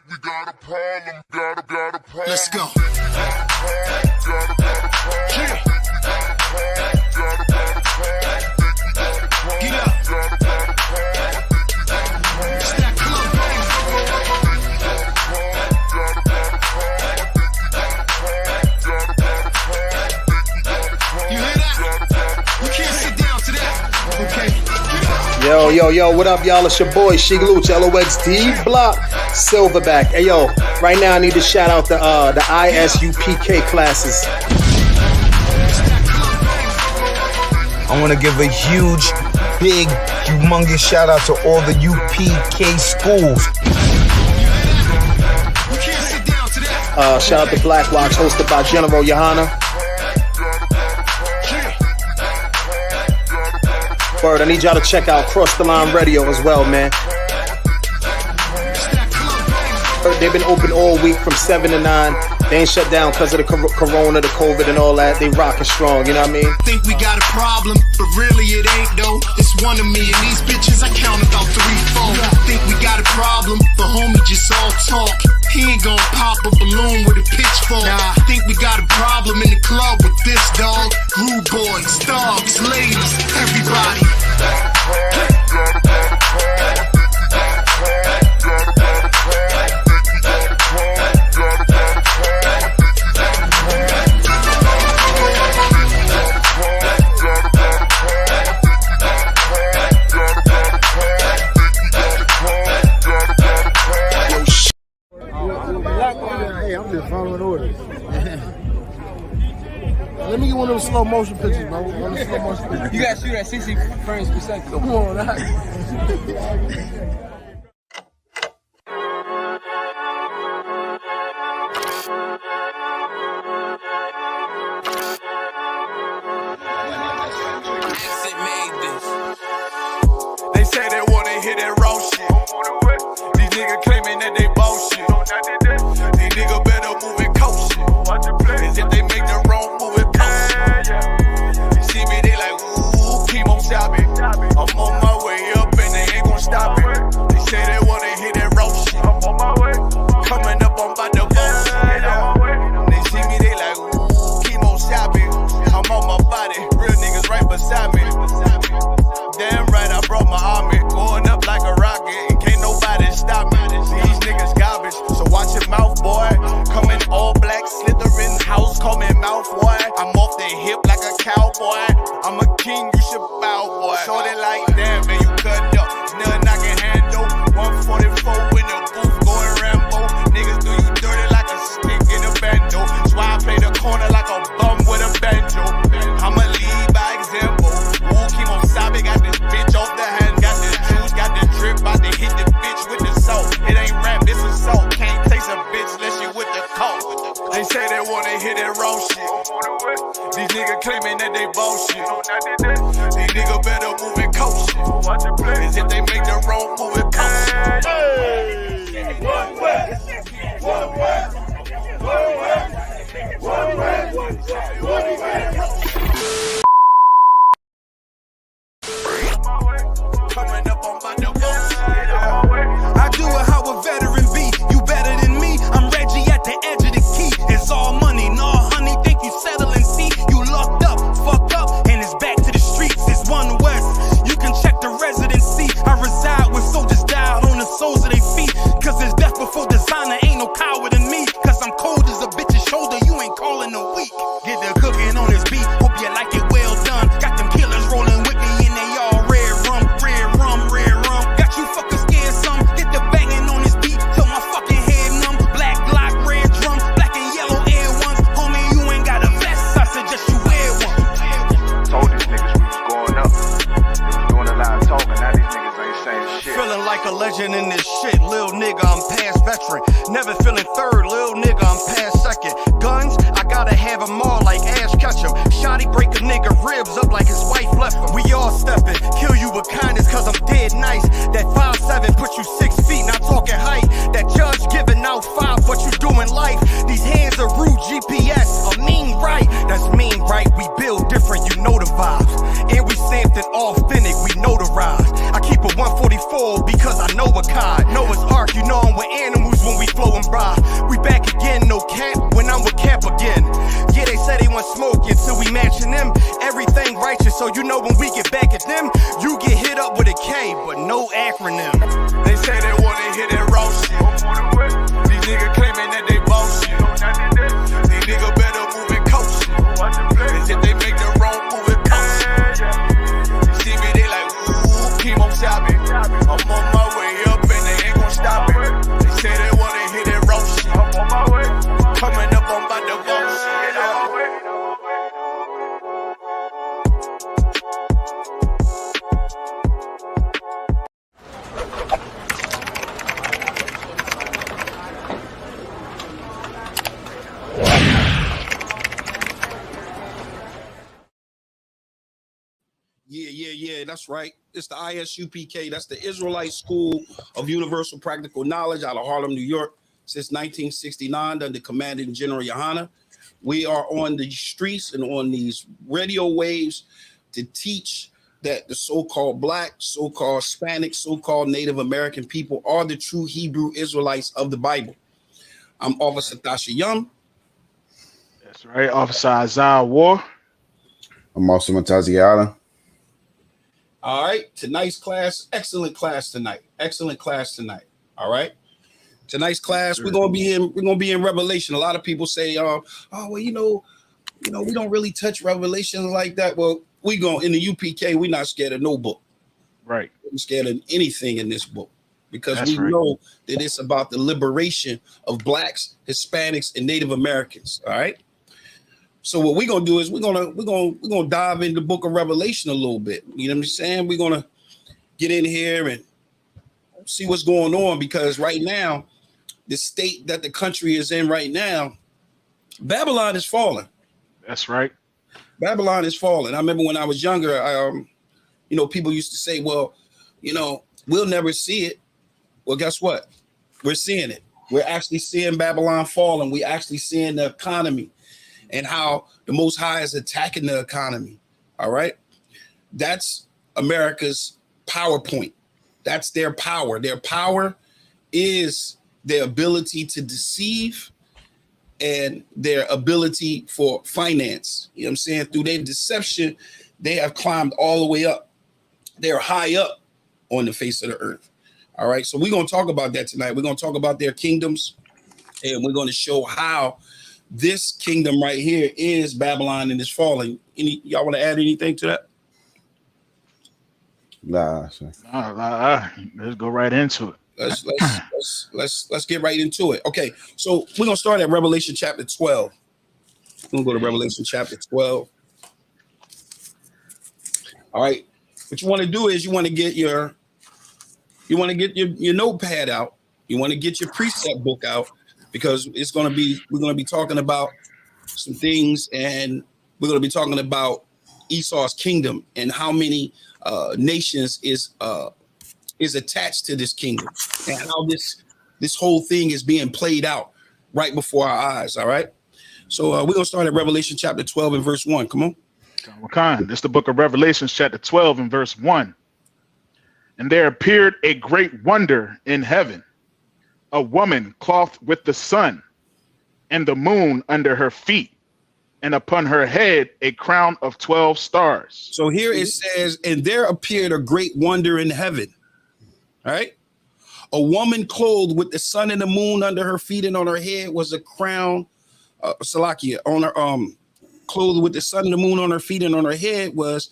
we got a problem, got a problem. Let's go. Get up. It's that club, baby. You hear that? You can't sit down to that. Okay. Yo, what up, y'all? It's your boy, Shigaluch, LOXD Block, Silverback. Hey, yo, right now I need to shout out the ISUPK classes. I want to give a huge, big, humongous shout out to all the UPK schools. You can't sit down to that. Shout out to Black Watch, hosted by General Johanna. Bird, I need y'all to check out Cross the Line Radio as well, man. They've been open all week from 7 to 9. They ain't shut down because of the corona, the COVID and all that. They rockin' strong, you know what I mean? Think we got a problem, but really it ain't though. It's one of me and these bitches, I count about 3, 4. Think we got a problem, but homie just all talk. He ain't gon' pop a balloon with a pitchfork. Nah, think we got a problem in the club with this dog. Rude boys, dogs, ladies, everybody. Hey, I'm just following orders. Let me get one of those slow motion pictures, bro. One of the slow motion pictures. You gotta shoot at 60 frames per second. Come on, that. They say they wanna hit that raw shit. These niggas claiming that they bullshit. These niggas better move it cautious. As if they make the wrong move it cautious. You see me, they like, ooh, chemo shopping. I'm on my way up and they ain't gon' stop it. They say they wanna hit that raw shit. Coming up, I'm about to bullshit. They see me, they like, ooh, chemo shopping. I'm on my body, real niggas right beside me. Damn right, I brought my army, going up like a rocket. Can't nobody stop me. These niggas garbage, so watch your mouth, boy. Coming all black, slithering house, call me mouth, boy. I'm off the hip like a cowboy. I'm a king, you should bow, boy. Shorty like damn, man, you cut up. Nothing I can handle. 144 in the booth, going Rambo. Niggas do you dirty like a stick in a bando. That's why I play the corner like a bum with a banjo. I'ma lead by example. Woo, Kimo Sabe got this bitch off the hand, got the juice, got the drip, about to hit the bitch with the salt. It ain't rap, it's assault. Can't taste a bitch unless you with the coke. They say they wanna hit that raw shit. These niggas claiming that they bullshit. These niggas better move it cautious. As if they make the wrong move it cautious. One way, one way, one way, one way, one way. Coming up on my new I do it how a veteran be. You better than me. I'm Reggie at the edge of the key. It's all money, no honey. Think you settling? See, you locked up, fucked up, and it's back to the streets. It's One West. You can check the residency. I reside with soldiers died on the soles of their feet. Cause there's death before designer. Ain't no coward in me. Cause I'm cold as a bitch's shoulder. You ain't calling a week. Get the cooking on this beat. Hope you like it well done. Got them killers rolling with me and they all red rum, red rum, red rum. Got you fuckers scared some. Get the banging on this beat till my fucking head numb. Black Glock, red drum, black and yellow air ones. Homie, you ain't got a vest. I suggest you wear one. Told these niggas we was going up. They was doing a lot of talking. Now these niggas ain't saying shit. Feeling like a legend in this shit. Lil nigga, I'm past veteran. Never feeling third. Lil nigga, I'm past second. Guns, I gotta have them all like Ash Ketchum. Shotty break a nigga ribs up like his wife left him. We all stepping. Kill you with kindness cause I'm dead nice. That 5'7" put you 6 feet, not talking height. That judge giving out 5, but you doing life. These hands are rude GPS. A mean right. That's mean right. We build different, you know the vibes. And we stamped it authentic, we notarized. I keep a 144 because I know a cod. Noah's Ark, you know I'm with animals. is when we flowin' by. We back again, no cap, when I'm with Cap again. Yeah, they say they want smoke until we matching them. Everything righteous, so you know when we get back at them, you get hit up with a K, but no acronym. They say they wanna hit that raw shit. These niggas claiming that they boss shit. These niggas better move and coach shit. Cause if they make the wrong move, it cost shit. You see me, they like, ooh, keep on shopping. I'm on my way up and they ain't gon' stop it. They say they wanna hit that raw shit. I'm on my way. Coming up on my divorce. Yeah, that's right. It's the ISUPK. That's the Israelite School of Universal Practical Knowledge out of Harlem, New York, since 1969 under Commanding General Yohana. We are on the streets and on these radio waves to teach that the so-called Black, so-called Hispanic, so-called Native American people are the true Hebrew Israelites of the Bible. I'm Officer Tasha Young. That's right, Officer Isaiah War. I'm also Matazi Allen. All right, tonight's class, excellent class tonight. Excellent class tonight. All right. Tonight's class, we're gonna be in Revelation. A lot of people say, well, we don't really touch Revelations like that. Well, we go in the UPK, we're not scared of no book. Right. We're scared of anything in this book because That's we right. know that it's about the liberation of Blacks, Hispanics, and Native Americans. All right. So what we're gonna do is we're gonna dive into the book of Revelation a little bit. You know what I'm saying? We're gonna get in here and see what's going on, because right now, the state that the country is in right now, Babylon is falling. That's right. Babylon is falling. I remember when I was younger, people used to say, well, we'll never see it. Well, guess what? We're seeing it. We're actually seeing Babylon fall, and we're actually seeing the economy and how the Most High is attacking the economy. All right. That's America's PowerPoint. That's their power. Their power is their ability to deceive and their ability for finance. You know what I'm saying? Through their deception, they have climbed all the way up. They're high up on the face of the earth. All right. So we're going to talk about that tonight. We're going to talk about their kingdoms, and we're going to show how this kingdom right here is Babylon and is falling. Y'all want to add anything to that? Nah, sir. Let's go right into it. Let's get right into it. Okay, so we're gonna start at Revelation chapter 12. We're gonna go to Revelation chapter 12. All right. What you want to do is you want to get your notepad out. You want to get your precept book out, because we're going to be talking about some things, and we're going to be talking about Esau's kingdom and how many nations is attached to this kingdom, and how this whole thing is being played out right before our eyes. All right. So we're going to start at Revelation chapter 12 and verse 1. Come on. This is the book of Revelation chapter 12 and verse 1. And there appeared a great wonder in heaven, a woman clothed with the sun and the moon under her feet, and upon her head a crown of 12 stars. So here it says, and there appeared a great wonder in heaven. All right. A woman clothed with the sun and the moon under her feet, and on her head was a crown. On her clothed with the sun and the moon on her feet, and on her head was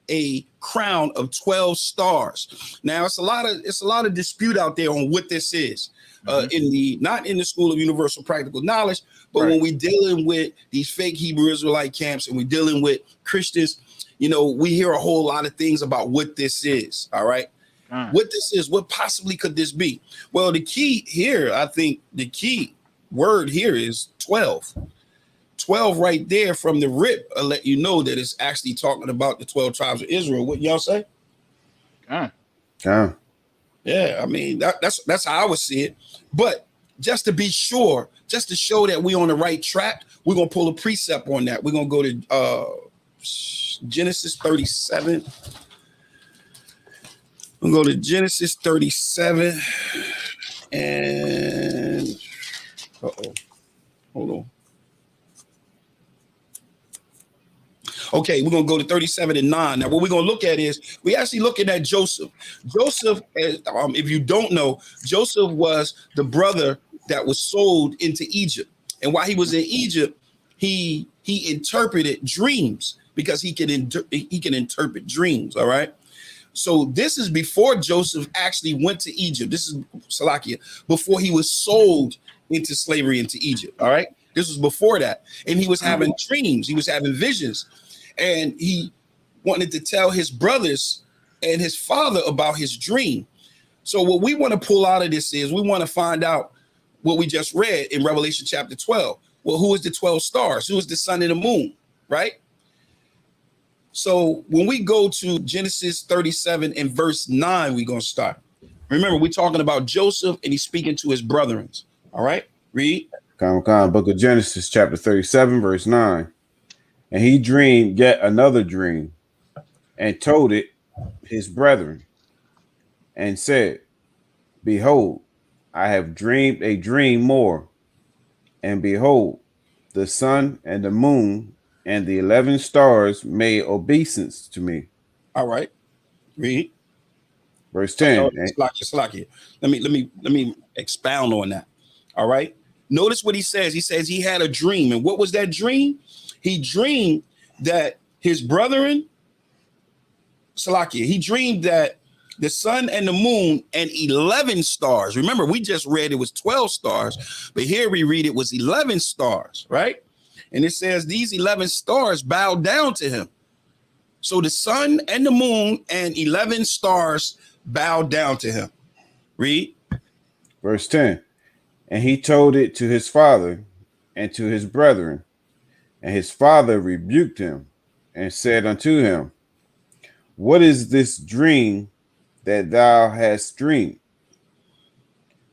a crown of 12 stars. Now it's a lot of dispute out there on what this is. Not in the School of Universal Practical Knowledge, but when we're dealing with these fake Hebrew Israelite camps and we're dealing with Christians, we hear a whole lot of things about what this is. All right. What this is, what possibly could this be? Well, the key here, I think the key word here is 12. 12 right there from the rip. I'll let you know that it's actually talking about the 12 tribes of Israel. What y'all say? Yeah, I mean, that's how I would see it. But just to be sure, just to show that we're on the right track, we're going to pull a precept on that. We're going to go to Genesis 37. We'll go to Genesis 37 and Okay, we're gonna go to 37 and 9. Now, what we're gonna look at is we actually looking at Joseph. Joseph, if you don't know, Joseph was the brother that was sold into Egypt, and while he was in Egypt, he interpreted dreams because he can interpret dreams. All right. So this is before Joseph actually went to Egypt. This is Salakia, before he was sold into slavery into Egypt. All right. This was before that. And he was having dreams. He was having visions. And he wanted to tell his brothers and his father about his dream. So what we want to pull out of this is we want to find out what we just read in Revelation chapter 12. Well, who is the 12 stars? Who is the sun and the moon? Right? So when we go to Genesis 37 and verse 9, we're going to start. Remember, we're talking about Joseph and he's speaking to his brethren. All right, read. Book of Genesis, chapter 37, verse 9. And he dreamed yet another dream and told it his brethren and said, behold, I have dreamed a dream more. And behold, the sun and the moon and the 11 stars made obeisance to me. All right, read. Verse 10. Salakia. Let me expound on that. All right. Notice what he says. He says he had a dream. And what was that dream? He dreamed that his brethren, Salakia, he dreamed that the sun and the moon and 11 stars. Remember, we just read it was 12 stars, but here we read it was 11 stars, right? And it says these 11 stars bowed down to him. So the sun and the moon and 11 stars bowed down to him. Read. Verse 10. And he told it to his father and to his brethren. And his father rebuked him and said unto him, what is this dream that thou hast dreamed?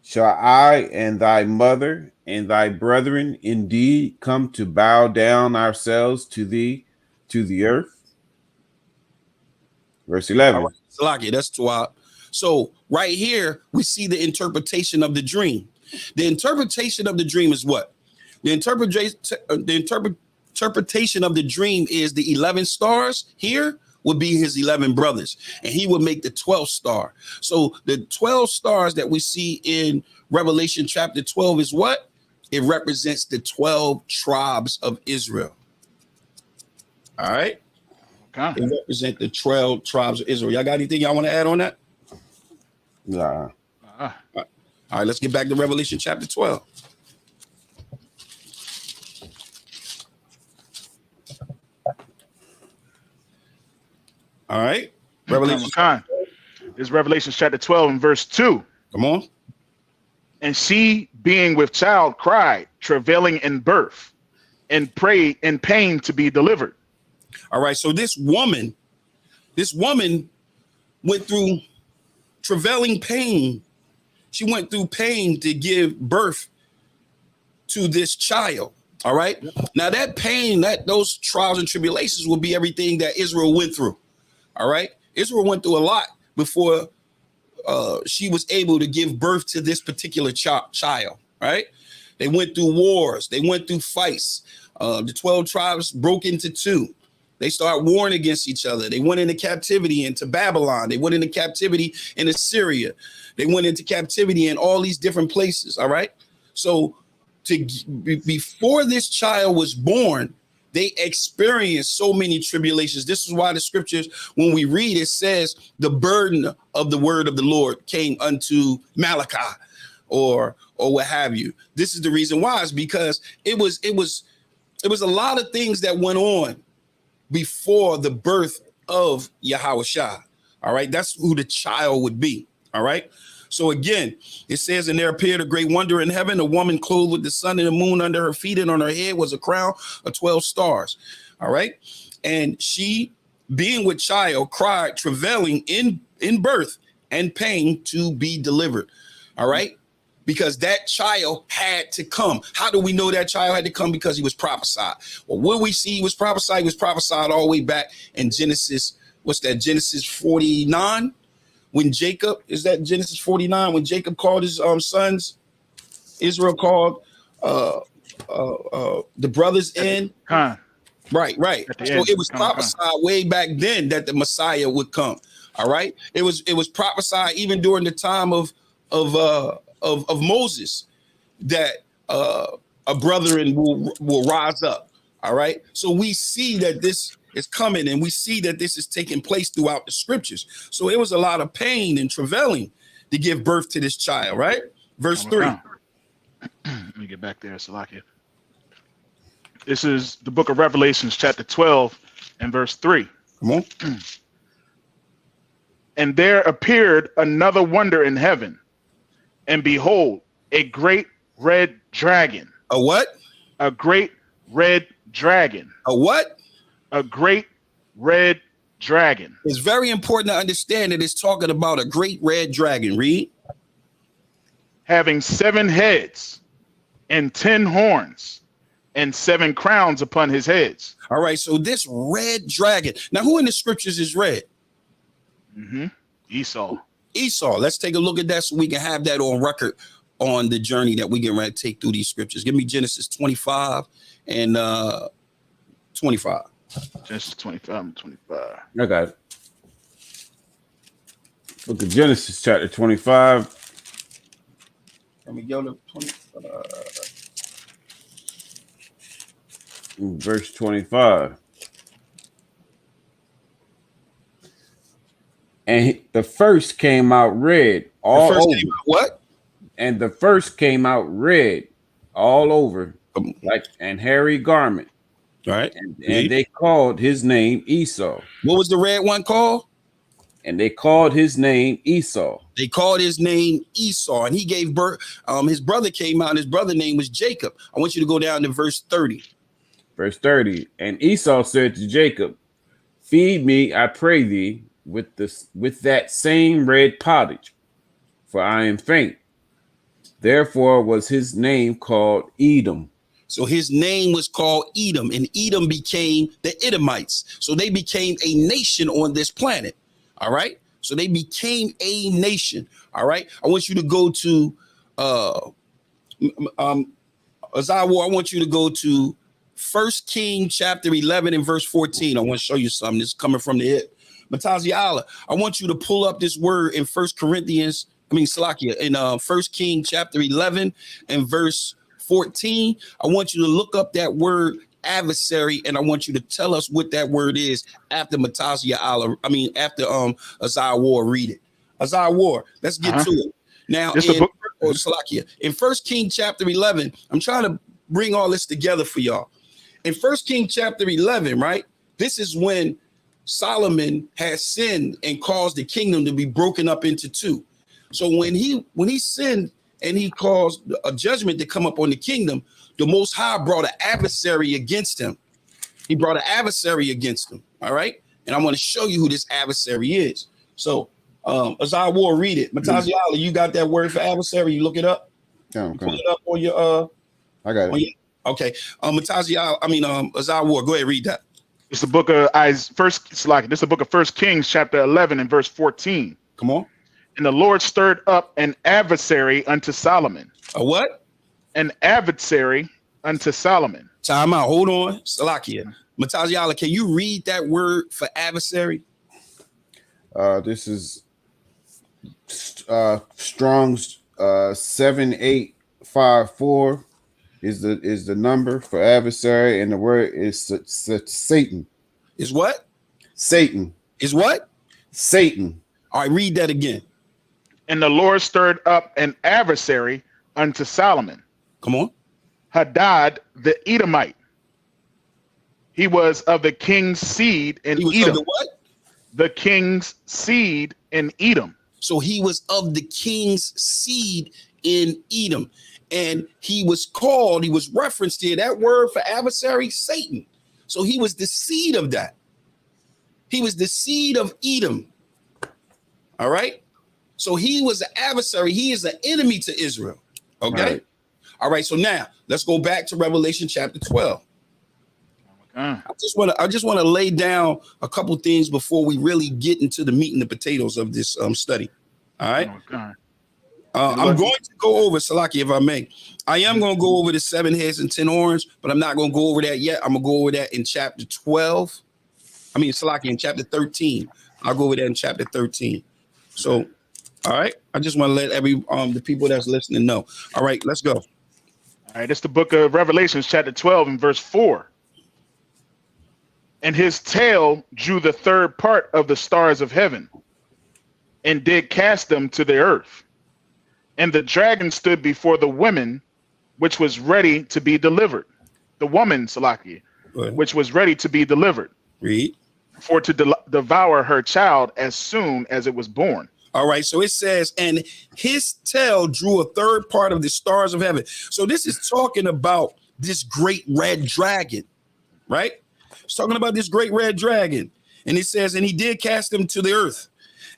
Shall I and thy mother and thy brethren indeed come to bow down ourselves to thee, to the earth? Verse 11. Right, Salakia, that's 12. So right here, we see the interpretation of the dream. The interpretation of the dream is what? The interpretation of the dream is the 11 stars here would be his 11 brothers, and he would make the 12th star. So the 12 stars that we see in Revelation chapter 12 is what? It represents the 12 tribes of Israel. All right. Okay. It represents the 12 tribes of Israel. Y'all got anything y'all want to add on that? Nah. All right, let's get back to Revelation chapter 12. All right. Revelation. It's Revelation chapter 12 and verse 2. Come on. And she, being with child, cried, travailing in birth, and prayed in pain to be delivered. All right. So this woman went through travailing pain. She went through pain to give birth to this child. All right. Now that pain, those trials and tribulations will be everything that Israel went through. All right. Israel went through a lot before she was able to give birth to this particular child. Right. They went through wars. They went through fights. The 12 tribes broke into two. They started warring against each other. They went into captivity into Babylon. They went into captivity in Assyria. They went into captivity in all these different places. All right. So before this child was born, they experienced so many tribulations. This is why the scriptures, when we read, it says the burden of the word of the Lord came unto Malachi or what have you. This is the reason why, is because it was a lot of things that went on before the birth of Yahushua. All right. That's who the child would be. All right. So again, it says, and there appeared a great wonder in heaven, a woman clothed with the sun and the moon under her feet, and on her head was a crown of 12 stars. All right. And she, being with child, cried, travailing in birth and pain to be delivered. All right. Because that child had to come. How do we know that child had to come? Because he was prophesied. Well, what we see he was prophesied? He was prophesied all the way back in Genesis. What's that? Genesis 49. When Jacob, is that Genesis 49? When Jacob called his sons, Israel called the brothers in. Right. At the So end, it was come. prophesied way back then that the Messiah would come. All right. It was prophesied even during the time of Moses that a brethren will rise up. All right. So we see that this is coming, and we see that this is taking place throughout the scriptures. So it was a lot of pain and travailing to give birth to this child. Right. Verse 3. Let me get back there, Salakia. This is the book of Revelations, chapter 12 and verse 3. Come on. And there appeared another wonder in heaven, and behold, a great red dragon. A what? A great red dragon. A what? A great red dragon. It's very important to understand that it's talking about a great red dragon. Read. Having 7 heads and 10 horns and 7 crowns upon his heads. All right, so this red dragon. Now, who in the scriptures is red? Esau. Esau. Let's take a look at that so we can have that on record on the journey that we get ready to take through these scriptures. Give me Genesis 25 and 25. Genesis 25 and 25. I got it. Book of Genesis, chapter 25. Let me go to 25. Verse 25. And the first came out red all over. What? And the first came out red all over, like an hairy garment. Right. And they called his name Esau. What was the red one called? And they called his name Esau. They called his name Esau, and he gave birth. His brother came out, and his brother's name was Jacob. I want you to go down to verse 30. Verse 30. And Esau said to Jacob, feed me, I pray thee, with that same red pottage, for I am faint. Therefore was his name called Edom. So his name was called Edom, and Edom became the Edomites. So they became a nation on this planet. All right. So they became a nation. All right. I want you to go to Azawa, I want you to go to 1 King chapter 11 and verse 14. I want to show you something. This is coming from the hip. Mataziala, I want you to pull up this word in 1 Corinthians, Salakia, in 1 King chapter 11 and verse 14. I want you to look up that word adversary, and I want you to tell us what that word is after Mataziala. After Azar War, read it. Azar War, let's get to it. Now, Salakia, in 1 King chapter 11, I'm trying to bring all this together for y'all. In 1 King chapter 11, right? This is when Solomon has sinned and caused the kingdom to be broken up into two. So when he sinned and he caused a judgment to come up on the kingdom, the Most High brought an adversary against him. He brought an adversary against him. All right. And I'm going to show you who this adversary is. So Azar War, read it. Mataziala, you got that word for adversary? You look it up. Pull it up on your I got it. Okay. Mataziala, Azar War, go ahead, read that. It's the book of this is the book of 1 Kings, chapter 11 and verse 14. Come on. And the Lord stirred up an adversary unto Solomon. A what? An adversary unto Solomon. Time out. Hold on. Salakia. Mataziala, can you read that word for adversary? This is Strong's 7854 is the number for adversary, and the word is Satan. Is what? Satan. Is what? Satan. All right, read that again. And the Lord stirred up an adversary unto Solomon. Come on. Hadad the Edomite. He was of the king's seed in Edom. Of the what? The king's seed in Edom. So he was of the king's seed in Edom. And he was referenced here, that word for adversary, Satan. So he was the seed of that. He was the seed of Edom. All right. So he was an adversary. He is an enemy to Israel. Okay. Right. All right. So now let's go back to Revelation chapter 12. I just want to lay down a couple things before we really get into the meat and the potatoes of this study. All right. I'm going to go over, Salaki, if I may. I am going to go over the 7 heads and 10 horns, but I'm not going to go over that yet. I'm going to go over that in chapter 12. I mean, Salaki, in chapter 13. I'll go over that in chapter 13. So, all right. I just want to let the people that's listening know. All right, let's go. All right, it's the book of Revelations, chapter 12 and verse 4. And his tail drew the third part of the stars of heaven and did cast them to the earth. And the dragon stood before the woman, which was ready to be delivered. The woman, Salaki, which was ready to be delivered. Read. For to devour her child as soon as it was born. All right, so it says, and his tail drew a third part of the stars of heaven. So this is talking about this great red dragon, right? It's talking about this great red dragon. And it says, and he did cast him to the earth.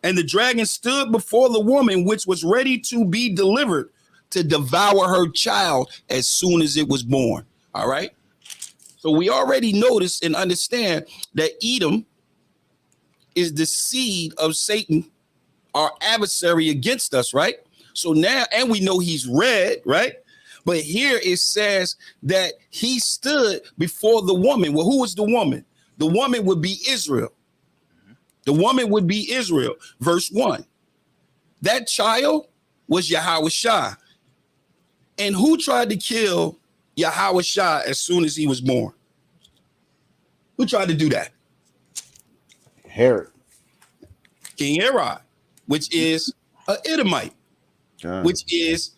And the dragon stood before the woman, which was ready to be delivered, to devour her child as soon as it was born. All right. So we already notice and understand that Edom is the seed of Satan, our adversary against us, right? So now, and we know he's red, right? But here it says that he stood before the woman. Well, who is the woman? The woman would be Israel. The woman would be Israel. Verse 1. That child was Yahushua. And who tried to kill Yahushua as soon as he was born? Who tried to do that? Herod. King Herod, which is an Edomite, which is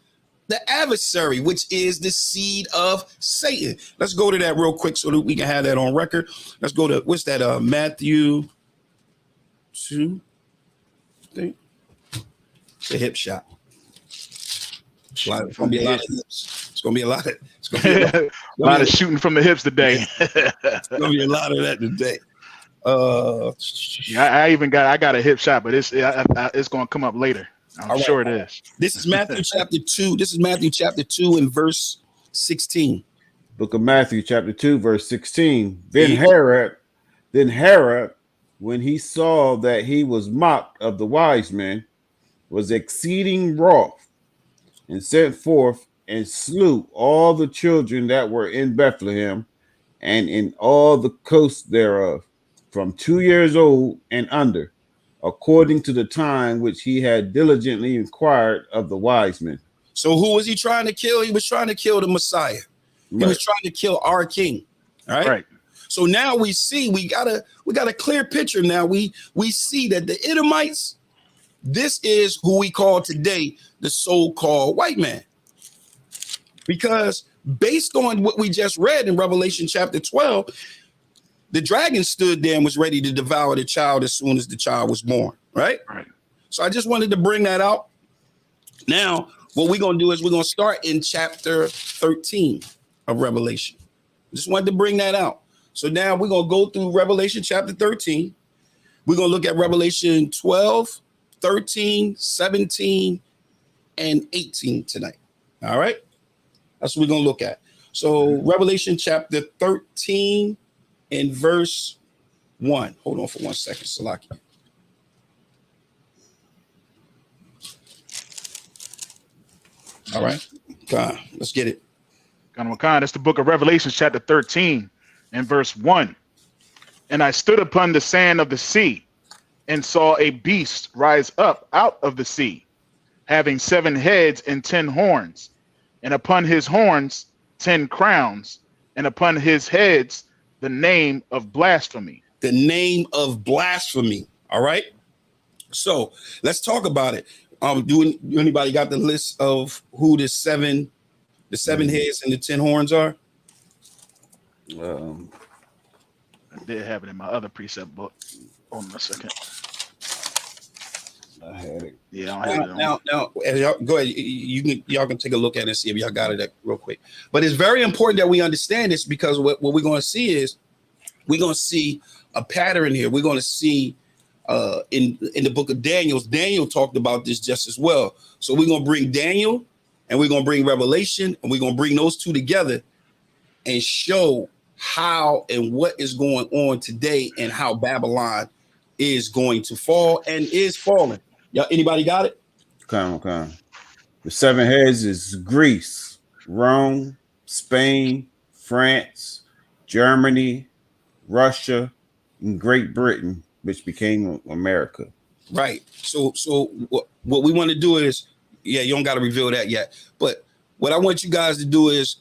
the adversary, which is the seed of Satan. Let's go to that real quick so that we can have that on record. Let's go to, what's that? Matthew 2, I think. The hip shot. It's going to be a lot of hips. It's going to be a lot of, it's going to be a lot of shooting from the hips today. It's going to be a lot of that today. Yeah, I got a hip shot, but it's going to come up later. I'm sure it is. This is Matthew chapter 2. This is Matthew chapter 2 and verse 16. Book of Matthew chapter 2 verse 16. Then Herod, when he saw that he was mocked of the wise men, was exceeding wroth, and sent forth and slew all the children that were in Bethlehem and in all the coasts thereof, from 2 years old and under, according to the time which he had diligently inquired of the wise men. So who was he trying to kill? He was trying to kill the Messiah. He was trying to kill our king. All right. So now we see we got a clear picture. Now we see that the Edomites, this is who we call today the so-called white man. Because based on what we just read in Revelation chapter 12, the dragon stood there and was ready to devour the child as soon as the child was born, right? So I just wanted to bring that out. Now, what we're going to do is we're going to start in chapter 13 of Revelation. Just wanted to bring that out. So now we're going to go through Revelation chapter 13. We're going to look at Revelation 12, 13, 17, and 18 tonight. All right? That's what we're going to look at. So Revelation chapter 13 and verse 1. Hold on for 1 second, Salaki. All right. God, let's get it. That's the book of Revelation, chapter 13 and verse 1. And I stood upon the sand of the sea and saw a beast rise up out of the sea, having 7 heads and 10 horns, and upon his horns 10 crowns, and upon his heads the name of blasphemy. The name of blasphemy. All right. So let's talk about it. Do anybody got the list of who the seven heads and the 10 horns are? I did have it in my other precept book. Hold on a second. I had it. Yeah, I have it. Now, y'all, go ahead. Y'all can take a look at it and see if y'all got it real quick. But it's very important that we understand this, because what we're going to see is we're going to see a pattern here. We're going to see in the book of Daniel talked about this just as well. So we're going to bring Daniel and we're going to bring Revelation, and we're going to bring those two together and show how and what is going on today and how Babylon is going to fall and is falling. Y'all, anybody got it? Come. The 7 heads is Greece, Rome, Spain, France, Germany, Russia, and Great Britain, which became America. Right. So what we want to do is, yeah, you don't got to reveal that yet. But what I want you guys to do is,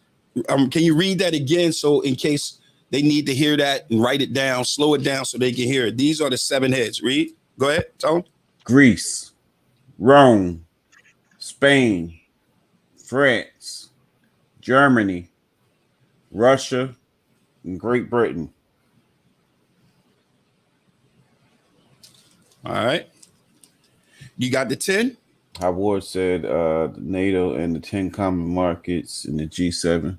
can you read that again? So in case they need to hear that and write it down, slow it down so they can hear it. These are the 7 heads. Read. Go ahead. Tell them. Greece, Rome, Spain, France, Germany, Russia, and Great Britain. All right. You got the 10? Howard said NATO and the 10 common markets and the G7.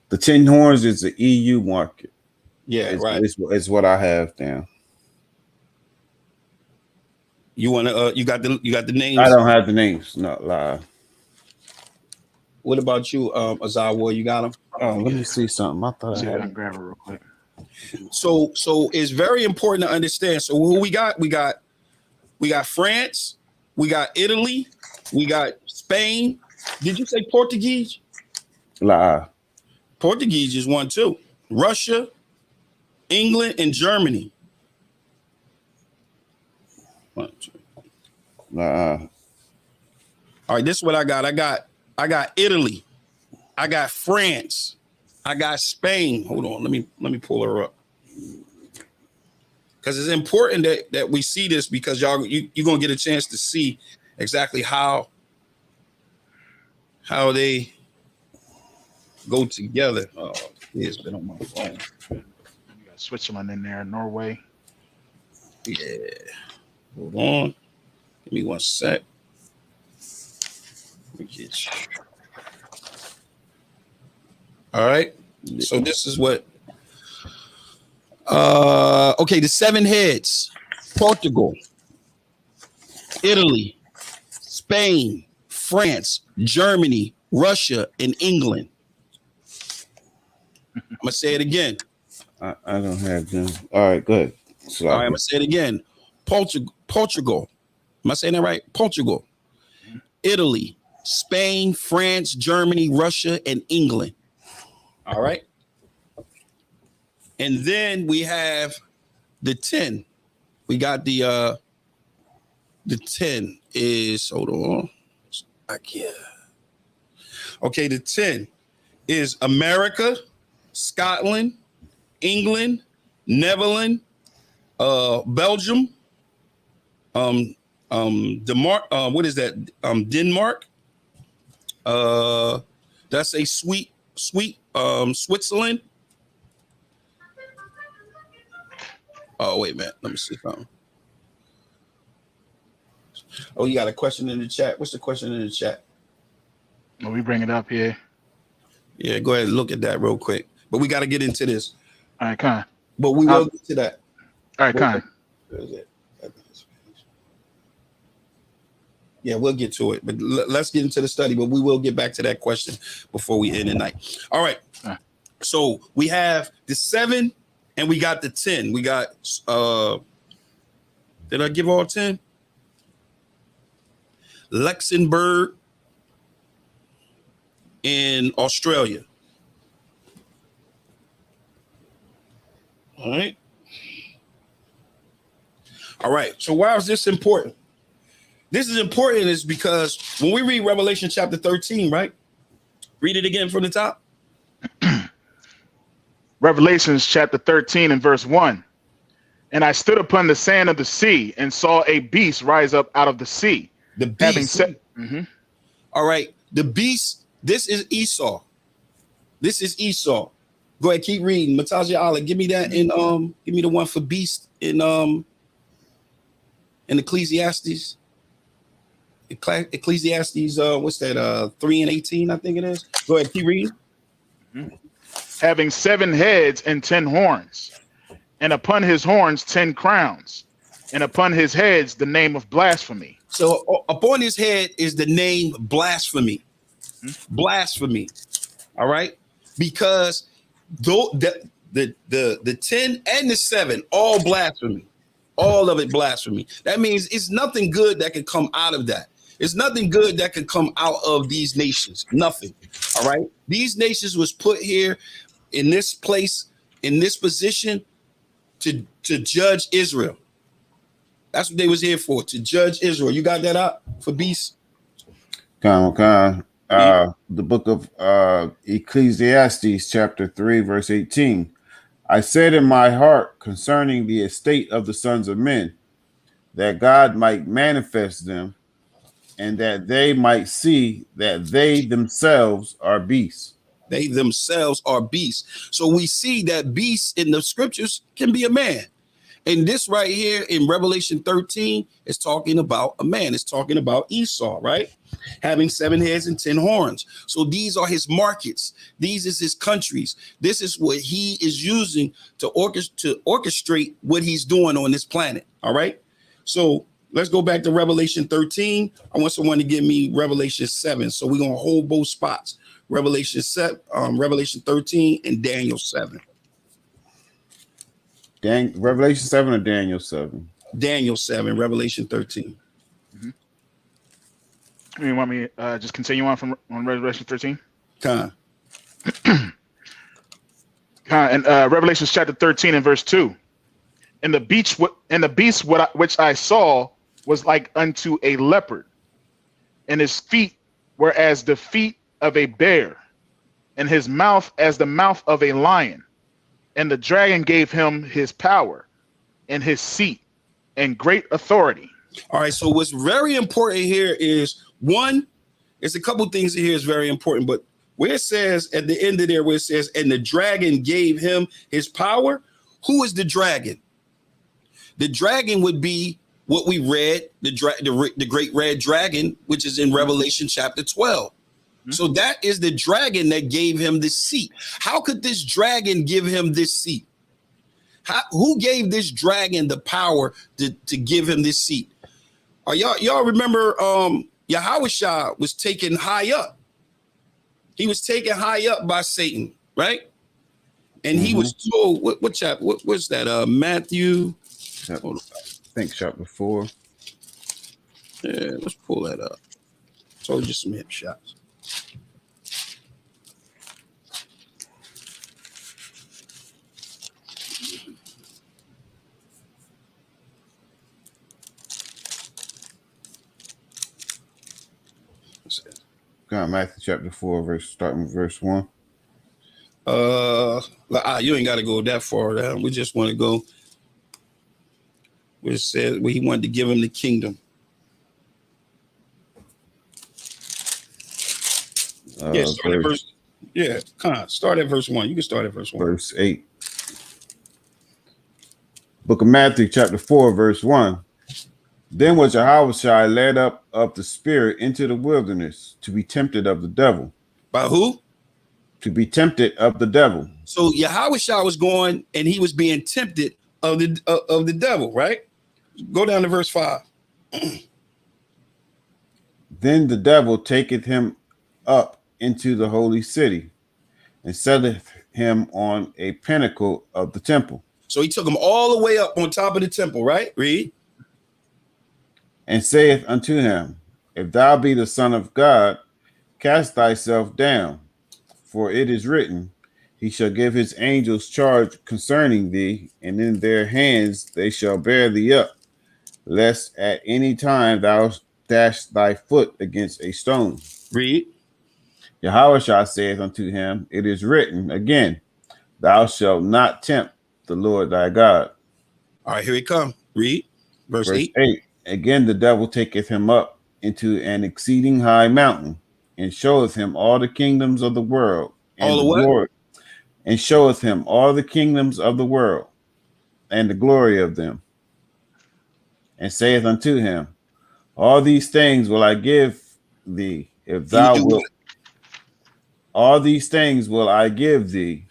The 10 horns is the EU market. Yeah, right. It's what I have down. You want to? You got the names? I don't have the names. Not lie. What about you, Azawa? You got them? Oh, let me see something. I thought I had to grab it real quick. So it's very important to understand. So who we got? We got France. We got Italy. We got Spain. Did you say Portuguese? Lie. Portuguese is 1 too. Russia, England, and Germany. 1, 2. All right, this is what I got. I got Italy. I got France. I got Spain. Hold on, let me pull her up. Because it's important that we see this, because you're gonna get a chance to see exactly how they go together. Oh, it's been on my phone. You got Switzerland in there, Norway. Yeah. Hold on. Give me 1 sec. Let me get you. All right. So this is what. Okay, the 7 heads: Portugal, Italy, Spain, France, Germany, Russia, and England. I'm gonna say it again. I don't have them. All right, good. So, all right, I'm gonna say it again. Portugal. Am I saying that right? Portugal, Italy, Spain, France, Germany, Russia, and England. All right. And then we have the 10. We got the 10 is, hold on. Okay, the 10 is America, Scotland, England, Netherlands, Belgium, Denmark, what is that? Denmark. That's a sweet Switzerland. Oh, wait, man. Let me see something. Oh, you got a question in the chat. What's the question in the chat? Well, we bring it up here. Yeah, go ahead and look at that real quick. But we got to get into this. All right, Con. But we will get to that. All right, Con. Yeah, we'll get to it. But let's get into the study. But we will get back to that question before we end the night. All right. So we have the 7 and we got the 10. We got, did I give all 10? Luxembourg in Australia. All right. All right. So why is this important? This is important is because when we read Revelation chapter 13, right? Read it again from the top. Revelations chapter 13 and verse 1. And I stood upon the sand of the sea and saw a beast rise up out of the sea. The beast. All right. The beast. This is Esau. This is Esau. Go ahead, keep reading. Mataja Allah, give me that in give me the one for beast in Ecclesiastes. Ecclesiastes, what's that? 3 and 18, I think it is. Go ahead, keep reading. Having 7 heads and 10 horns, and upon his horns 10 crowns, and upon his heads the name of blasphemy. So upon his head is the name blasphemy. Blasphemy. All right, because the 10 and the 7 all blasphemy, all of it blasphemy. That means it's nothing good that can come out of that. There's nothing good that can come out of these nations. Nothing. All right. These nations was put here in this place, in this position to judge Israel. That's what they was here for, to judge Israel. You got that up for Beast? The book of Ecclesiastes, chapter 3, verse 18. I said in my heart concerning the estate of the sons of men, that God might manifest them, and that they might see that they themselves are beasts. They themselves are beasts. So we see that beasts in the scriptures can be a man. And this right here in Revelation 13 is talking about a man. It's talking about Esau, right? Having 7 heads and 10 horns. So these are his markets. These is his countries. This is what he is using to orchestrate what he's doing on this planet. All right. So let's go back to Revelation 13. I want someone to give me Revelation 7. So we're going to hold both spots. Revelation 13 and Daniel 7. Revelation 7 or Daniel 7? Daniel 7, Revelation 13. You want me just continue on Revelation 13? And Revelation chapter 13 and verse 2. And the beast which I saw was like unto a leopard, and his feet were as the feet of a bear, and his mouth as the mouth of a lion. And the dragon gave him his power and his seat and great authority. All right. So what's very important here is, one, there's a couple things here is very important, but where it says at the end of there, where it says, and the dragon gave him his power, who is the dragon? The dragon would be what we read, the great red dragon, which is in Revelation chapter 12. So that is the dragon that gave him the seat. How could this dragon give him this seat? Who gave this dragon the power to give him this seat? Y'all remember Yahushua was taken high up. He was taken high up by Satan, right? And he was told, what chapter? What's that? Matthew. I think chapter 4. Yeah, let's pull that up. Told you some hip shots. Matthew chapter 4, starting with verse 1. You ain't got to go that far down. We just want to go where it said where he wanted to give him the kingdom. Start at verse 1. You can start at verse 1. Verse 8. Book of Matthew chapter 4, verse 1. Then was Yahushua led up of the spirit into the wilderness to be tempted of the devil. By who? To be tempted of the devil. So Yahushua was going and he was being tempted of the devil, right? Go down to verse 5. Then the devil taketh him up into the holy city and setteth him on a pinnacle of the temple. So he took him all the way up on top of the temple, right? Read. And saith unto him, if thou be the Son of God, cast thyself down, for it is written, he shall give his angels charge concerning thee, and in their hands they shall bear thee up, lest at any time thou dash thy foot against a stone. Read. Yahushua saith unto him, it is written again, thou shalt not tempt the Lord thy God. All right, here he come. Read. Verse 8. Again, the devil taketh him up into an exceeding high mountain, and showeth him all the kingdoms of the world, and all the what? And showeth him all the kingdoms of the world, and the glory of them, and saith unto him, all these things will I give thee, if thou wilt. All these things will I give thee,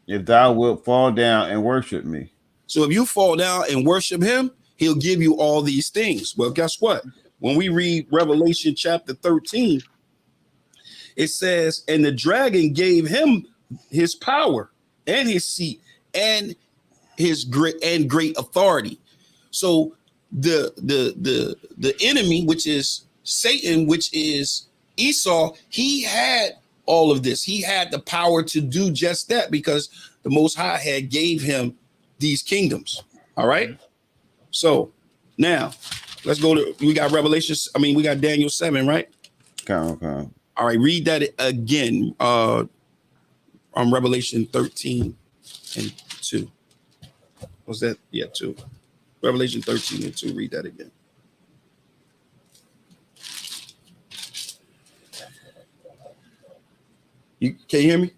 if thou wilt fall down and worship me. So if you fall down and worship him, he'll give you all these things. Well, guess what? When we read Revelation chapter 13, it says, and the dragon gave him his power and his seat and his great authority. So the enemy, which is Satan, which is Esau, he had all of this. He had the power to do just that because the Most High had gave him these kingdoms. All right. So now let's go to, we got we got Daniel 7, right? Okay. All right, read that again on Revelation 13 and 2. Was that? Yeah, 2. Revelation 13 and 2. Read that again. Can you hear me?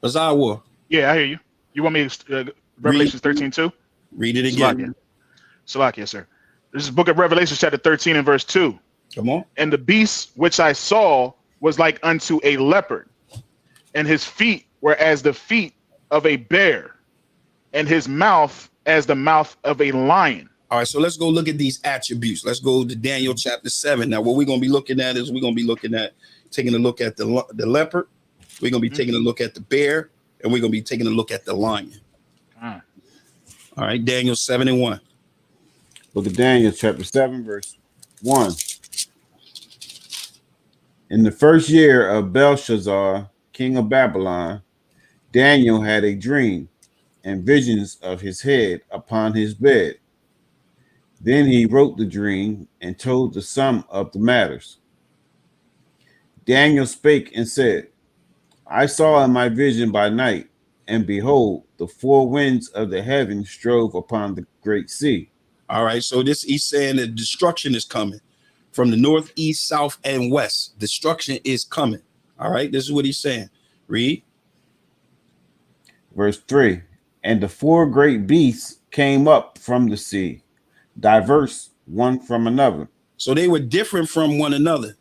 Azawa. Yeah, I hear you. You want me to Revelation 13:2? Read it again. Salakia, sir. This is book of Revelation chapter 13 and verse 2. Come on. And the beast which I saw was like unto a leopard, and his feet were as the feet of a bear, and his mouth as the mouth of a lion. All right, so let's go look at these attributes. Let's go to Daniel chapter 7. Now, what we're going to be looking at is taking a look at the leopard. We're going to be taking a look at the bear, and we're going to be taking a look at the lion. All right, Daniel 7 and 1. Book of Daniel, chapter 7, verse 1. In the first year of Belshazzar, king of Babylon, Daniel had a dream and visions of his head upon his bed. Then he wrote the dream and told the sum of the matters. Daniel spake and said, I saw in my vision by night, and behold, the four winds of the heaven strove upon the great sea. All right, so he's saying that destruction is coming from the north, east, south, and west. Destruction is coming. All right, this is what he's saying. Read. Verse 3. And the four great beasts came up from the sea, diverse one from another. So they were different from one another.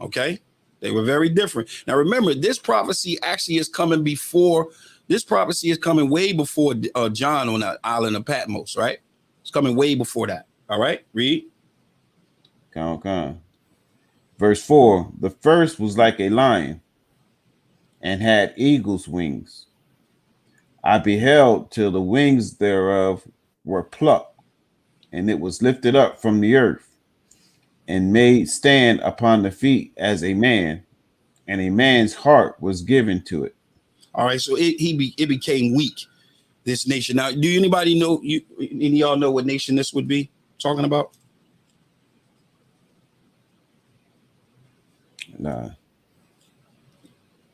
Okay, they were very different. Now remember, this prophecy actually is coming before. This prophecy is coming way before John on the island of Patmos, right? It's coming way before that. All right, read. Come. Verse 4. The first was like a lion and had eagle's wings. I beheld till the wings thereof were plucked, and it was lifted up from the earth, and made stand upon the feet as a man, and a man's heart was given to it. All right, so it became weak, this nation. Now, do anybody know, any of y'all know what nation this would be talking about? Nah.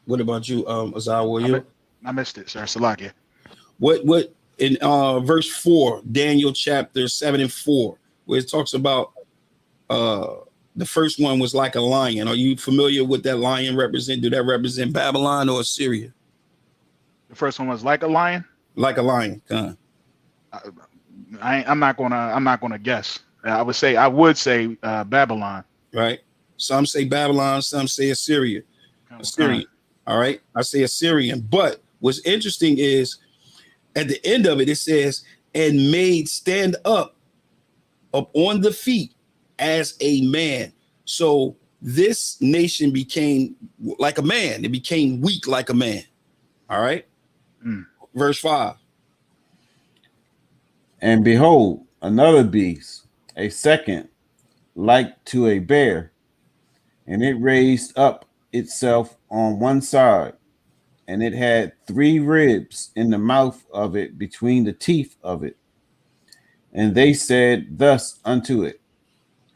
What about you, Azawa? I missed it, sir. Salakia. What in verse 4, Daniel chapter 7 and 4, where it talks about the first one was like a lion. Are you familiar with that lion represent? Do that represent Babylon or Assyria? The first one was like a lion. Like a lion. I'm not gonna guess. I would say Babylon. Right. Some say Babylon. Some say Assyria. Assyrian. All right. I say Assyrian. But what's interesting is at the end of it, it says, and made stand up on the feet as a man. So this nation became like a man. It became weak like a man. All right. Verse 5. And behold, another beast, a second, like to a bear, and it raised up itself on one side, and it had 3 ribs in the mouth of it between the teeth of it. And they said thus unto it,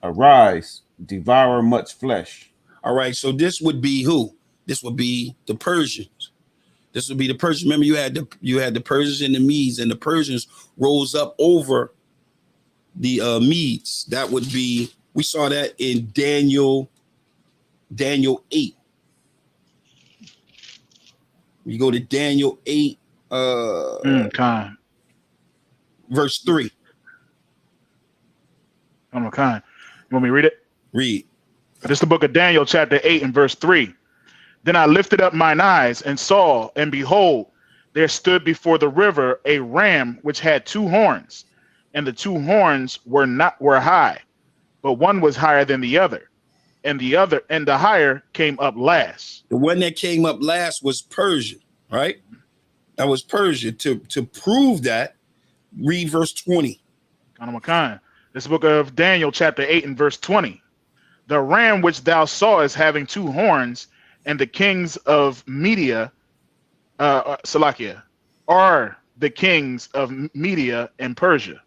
arise, devour much flesh. All right, so this would be who? This would be the Persians. This would be the Persians. Remember, you had the Persians and the Medes, and the Persians rose up over the Medes. That would be, we saw that in Daniel 8. We go to Daniel 8, verse 3. You want me to read it? Read. This is the book of Daniel, chapter 8 and verse 3. Then I lifted up mine eyes and saw, and behold, there stood before the river a ram which had 2 horns, and the 2 horns were high, but one was higher than the other, and the higher came up last. The one that came up last was Persia, right? That was Persia. To prove that, read verse 20. This book of Daniel, chapter 8 and verse 20. The ram which thou sawest having 2 horns, and the kings of Media, Salakia, are the kings of Media and Persia.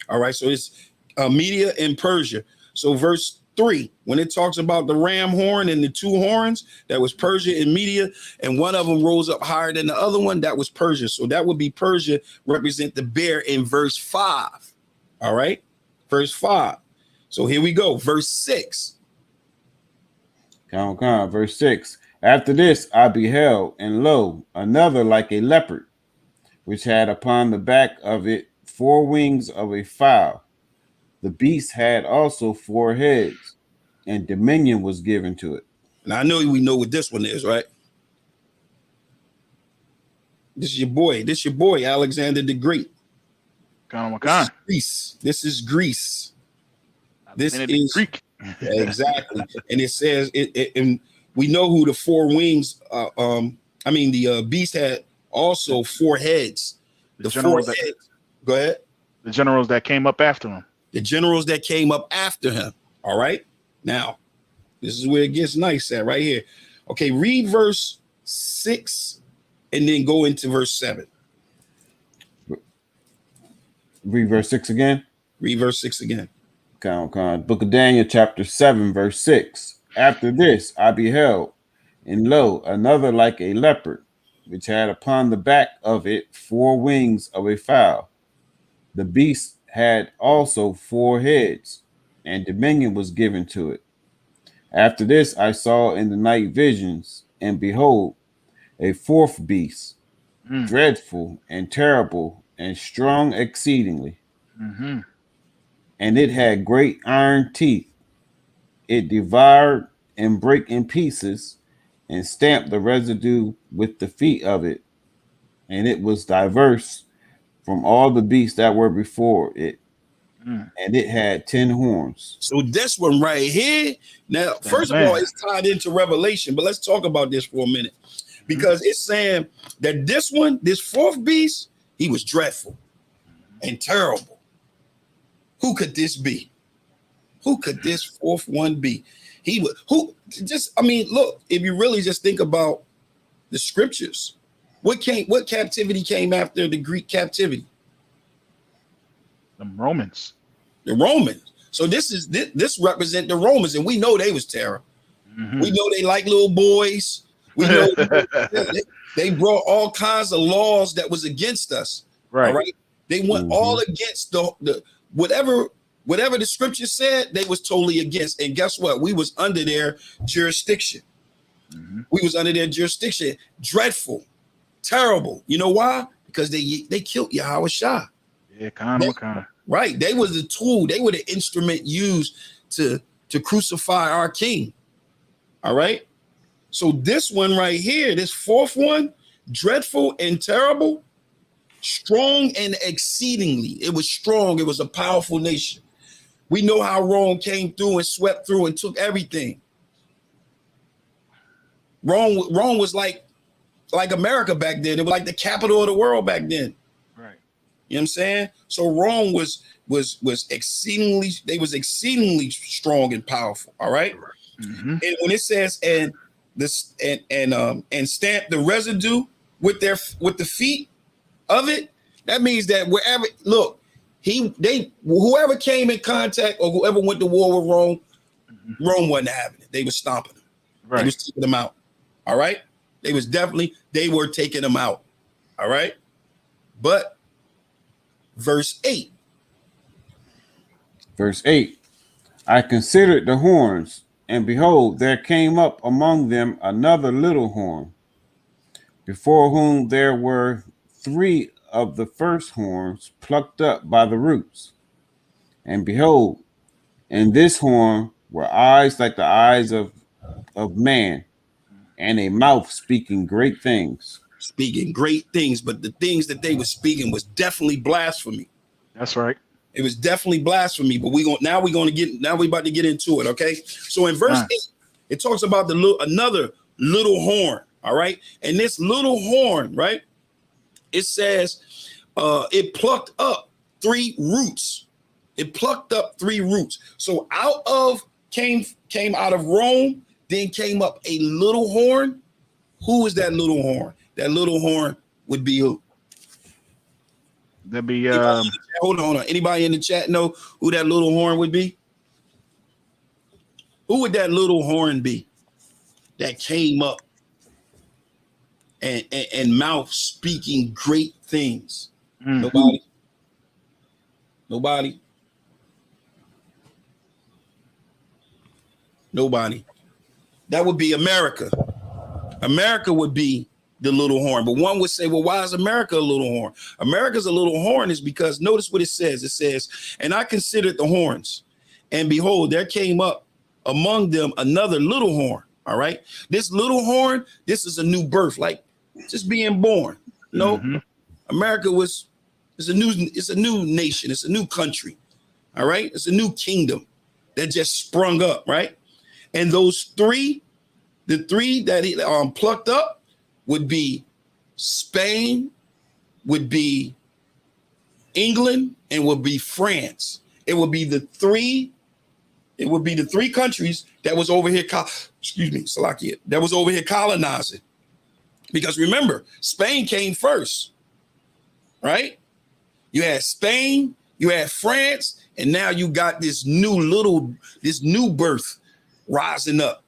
All right, so it's Media and Persia. So verse 3, when it talks about the ram horn and the 2 horns, that was Persia and Media, and one of them rose up higher than the other one, that was Persia. So that would be Persia represent the bear in verse 5. All right, verse 5. So here we go, verse 6. Verse 6. After this I beheld, and lo, another like a leopard, which had upon the back of it 4 wings of a fowl. The beast had also 4 heads, and dominion was given to it. Now I know we know what this one is, right? This is your boy, Alexander the Great. Greece. This is Greece. This is Greek. Exactly. And it says and we know who the 4 wings the beast had also 4 heads. The 4 heads. Go ahead. The generals that came up after him. The generals that came up after him. All right. Now, this is where it gets nice at right here. Okay, read verse 6 and then go into verse 7. Read verse 6 again. Read verse 6 again. Book of Daniel, chapter 7, verse 6. After this I beheld, and lo, another like a leopard, which had upon the back of it 4 wings of a fowl. The beast had also 4 heads, and dominion was given to it. After this I saw in the night visions, and behold, a 4th beast, dreadful and terrible and strong exceedingly. Mm-hmm. And it had great iron teeth. It devoured and brake in pieces, and stamped the residue with the feet of it. And it was diverse from all the beasts that were before it. And it had 10 horns. So this one right here, now, first of all, it's tied into Revelation, but let's talk about this for a minute. Because it's saying that this one, this 4th beast, he was dreadful and terrible. Who could this be? Who could this 4th one be? He would look, if you really just think about the scriptures, what captivity came after the Greek captivity? The Romans. The Romans. So this represent the Romans, and we know they was terror. Mm-hmm. We know they like little boys. We know they brought all kinds of laws that was against us. Right. All right. They went all against the whatever the scripture said, they was totally against. And guess what? We was under their jurisdiction. Mm-hmm. We was under their jurisdiction. Dreadful, terrible. You know why? Because they killed Yahweh Shah. Yeah, kind of. Right. They was the tool. They were the instrument used to crucify our king. All right. So this one right here, this 4th one, dreadful and terrible, strong and exceedingly. It was strong. It was a powerful nation. We know how Rome came through and swept through and took everything. Rome was like America back then. It was like the capital of the world back then. Right. You know what I'm saying? So Rome was exceedingly strong and powerful. All right. Mm-hmm. And when it says and stamp the residue with the feet of it, that means that wherever whoever came in contact or whoever went to war with Rome, Rome wasn't having it. They were stomping them. Right. They was taking them out. All right. They were taking them out. All right. But verse 8. Verse 8. I considered the horns, and behold, there came up among them another little horn, before whom there were 3 of the first horns plucked up by the roots. And behold, in this horn were eyes like the eyes of man, and a mouth speaking great things. Speaking great things, but the things that they were speaking was definitely blasphemy. That's right. It was definitely blasphemy, but we're about to get into it. Okay. So in verse 8, it talks about another little horn. All right. And this little horn, right? It says it plucked up 3 roots. It plucked up 3 roots. So out of came out of Rome, then came up a little horn. Who is that little horn? That little horn would be who? That'd be hold on. Anybody in the chat know who that little horn would be? Who would that little horn be that came up and mouth speaking great things? Nobody. That would be America. America would be the little horn. But one would say, well, why is America a little horn? America's a little horn is because notice what it says. It says, and I considered the horns, and behold, there came up among them another little horn. All right. This little horn, this is a new birth, like just being born. America it's a new nation. It's a new country. All right. It's a new kingdom that just sprung up. Right. And those three, the three that he plucked up would be Spain, would be England, and would be France. It would be the three countries that was over here. Salakia, that was over here colonizing. Because remember, Spain came first, right? You had Spain, you had France, and now you got this new birth rising up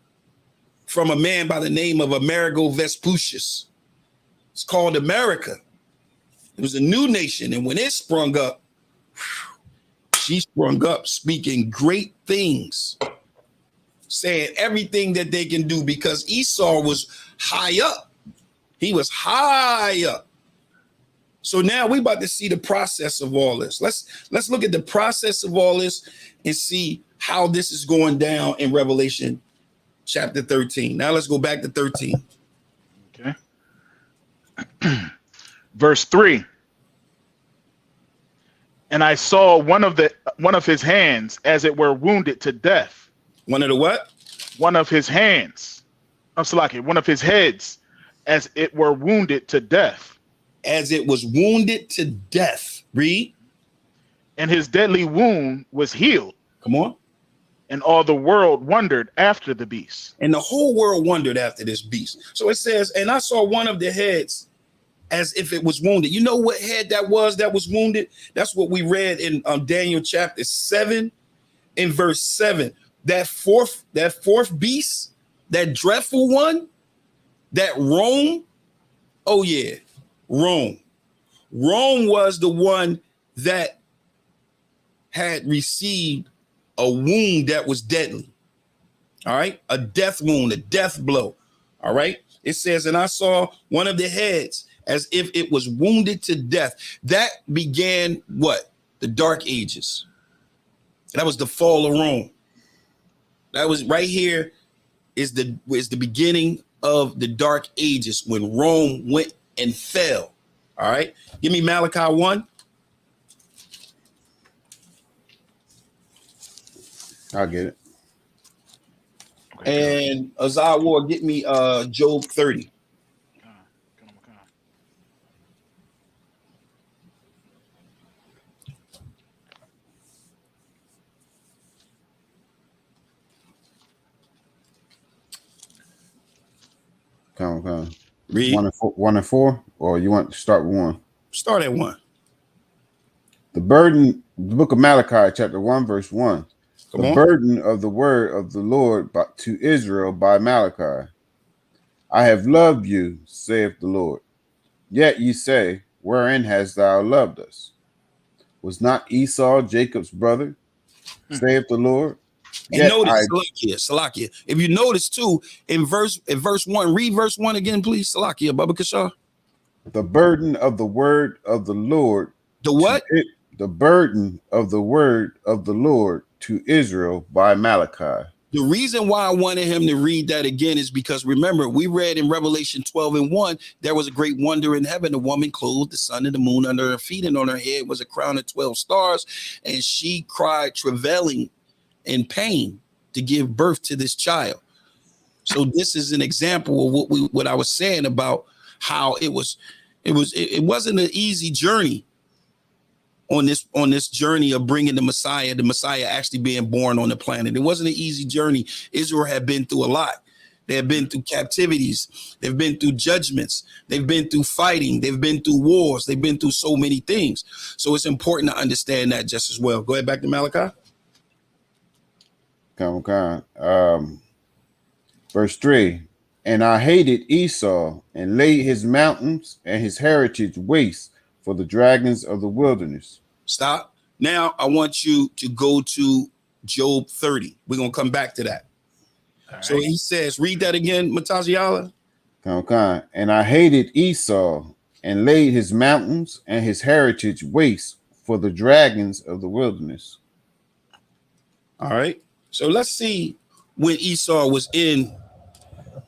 from a man by the name of Amerigo Vespucius. It's called America. It was a new nation, and when it sprung up, she sprung up speaking great things, saying everything that they can do, because Esau was high up. He was high up. So now we're about to see the process of all this. Let's look at the process of all this and see how this is going down in Revelation chapter 13. Now let's go back to 13. Okay. Verse 3. And I saw one of his hands as it were wounded to death. One of the what? One of his hands. I'm Salaki. One of his heads as it were wounded to death. As it was wounded to death. Read. And his deadly wound was healed. Come on. And all the world wondered after the beast. And the whole world wondered after this beast. So it says, and I saw one of the heads as if it was wounded. You know what head that was wounded? That's what we read in Daniel chapter 7 in verse 7. That fourth beast, that dreadful one, that Rome. Oh yeah, Rome. Rome was the one that had received a wound that was deadly. All right. A death wound, a death blow. All right. It says, and I saw one of the heads as if it was wounded to death. That began what? The Dark Ages. That was the fall of Rome. That was right here is the beginning of the Dark Ages when Rome went and fell. All right. Give me Malachi 1. I'll get it. And Azar War, get me Job 30. Come on. Read. 1 and 4, or you want to start with 1? Start at 1. The book of Malachi, chapter 1, verse 1. The burden of the word of the Lord to Israel by Malachi. I have loved you, saith the Lord. Yet ye say, wherein hast thou loved us? Was not Esau Jacob's brother, saith the Lord? And notice, Salakia. If you notice too, in verse 1, read verse 1 again, please. Salakia, Baba Kasha. The burden of the word of the Lord. The what? The burden of the word of the Lord to Israel by Malachi. The reason why I wanted him to read that again is because remember, we read in Revelation 12 and 1, there was a great wonder in heaven. A woman clothed the sun and the moon under her feet, and on her head was a crown of 12 stars. And she cried, travailing in pain to give birth to this child. So this is an example of what I was saying about how it wasn't an easy journey on this journey of bringing the Messiah actually being born on the planet. It wasn't an easy journey. Israel had been through a lot. They have been through captivities. They've been through judgments. They've been through fighting. They've been through wars. They've been through so many things. So it's important to understand that just as well. Go ahead, back to Malachi. Come on. Verse 3. And I hated Esau and laid his mountains and his heritage waste for the dragons of the wilderness. Stop. Now I want you to go to Job 30. We're going to come back to that. All so right. He says, read that again, Mataziala. Come. And I hated Esau and laid his mountains and his heritage waste for the dragons of the wilderness. All right. So let's see when Esau was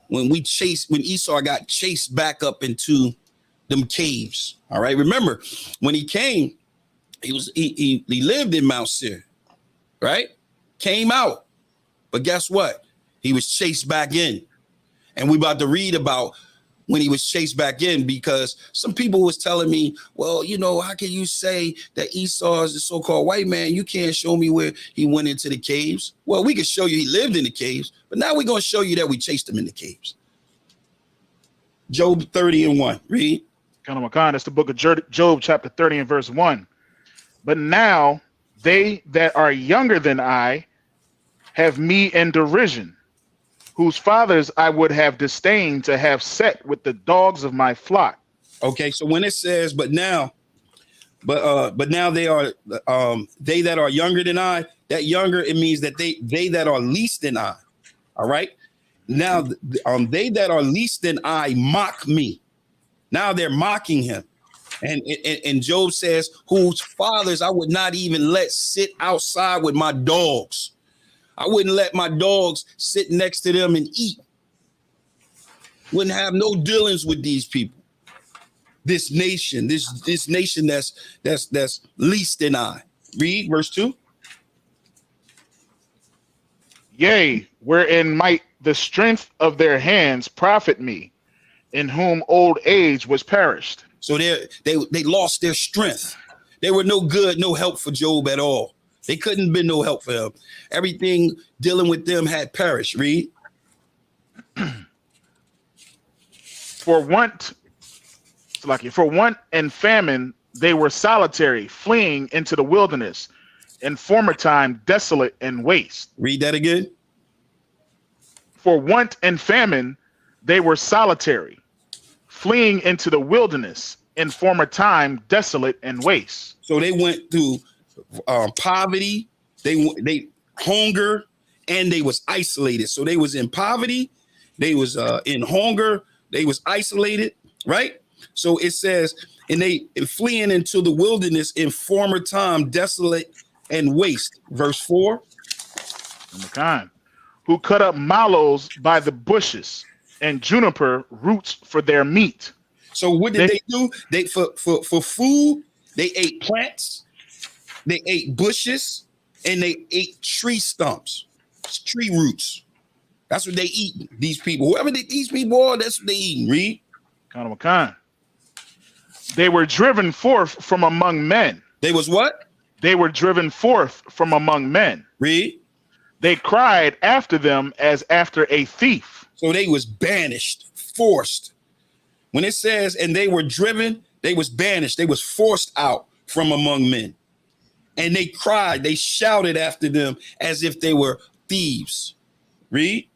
when Esau got chased back up into them caves. All right. Remember, when he came, he lived in Mount Seir, right? Came out. But guess what? He was chased back in. And we about to read about when he was chased back in, because some people was telling me, well, how can you say that Esau is the so-called white man? You can't show me where he went into the caves. Well, we can show you he lived in the caves, but now we're going to show you that we chased him in the caves. Job 30:1, read. That's the book of Job, chapter 30 and verse 1. But now they that are younger than I have me in derision, whose fathers I would have disdained to have set with the dogs of my flock. Okay, so when it says, but now they are they that are younger than I, that younger, it means that they that are least than I. All right. Now they that are least than I mock me. Now they're mocking him. And Job says, whose fathers I would not even let sit outside with my dogs. I wouldn't let my dogs sit next to them and eat. Wouldn't have no dealings with these people. This nation, this nation that's least than I. Read verse 2. Yea, wherein might the strength of their hands profit me, in whom old age was perished. So they lost their strength. They were no good, no help for Job at all. They couldn't be no help for him. Everything dealing with them had perished. Read. For want and famine, they were solitary, fleeing into the wilderness. In former time, desolate and waste. Read that again. For want and famine, they were solitary, fleeing into the wilderness. In former time, desolate and waste. So they went through poverty, they hunger, and they was isolated. So they was in poverty, they was in hunger, they was isolated, right? So it says, and they fleeing into the wilderness in former time, desolate and waste. Verse 4. Who cut up mallows by the bushes and juniper roots for their meat. So what did they do? They for food, they ate plants, they ate bushes, and they ate tree stumps, tree roots. That's what they eat. These people, whoever these people are, that's what they eat. Read. They were driven forth from among men. They was what? They were driven forth from among men. Read. They cried after them as after a thief. So they was banished, forced. When it says, and they were driven, they was banished. They was forced out from among men. And they cried, they shouted after them as if they were thieves. Read.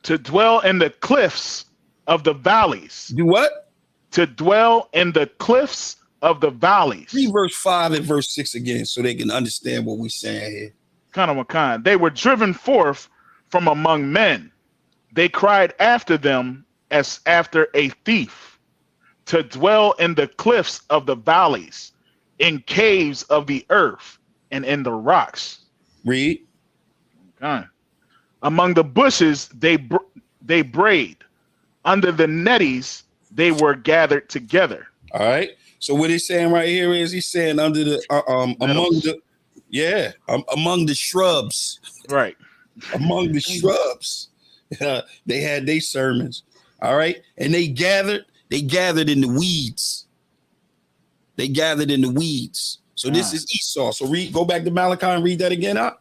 To dwell in the cliffs of the valleys. Do what? To dwell in the cliffs of the valleys. Read verse 5 and verse 6 again so they can understand what we're saying here. They were driven forth from among men. They cried after them as after a thief, to dwell in the cliffs of the valleys, in caves of the earth, and in the rocks. Read. Among the bushes they brayed. Under the netties they were gathered together. All right. So what he's saying right here is he's saying under the among the shrubs. Right. Among the shrubs. They had their sermons. All right. And they gathered in the weeds. They gathered in the weeds. So this is Esau. So go back to Malachi and read that again out.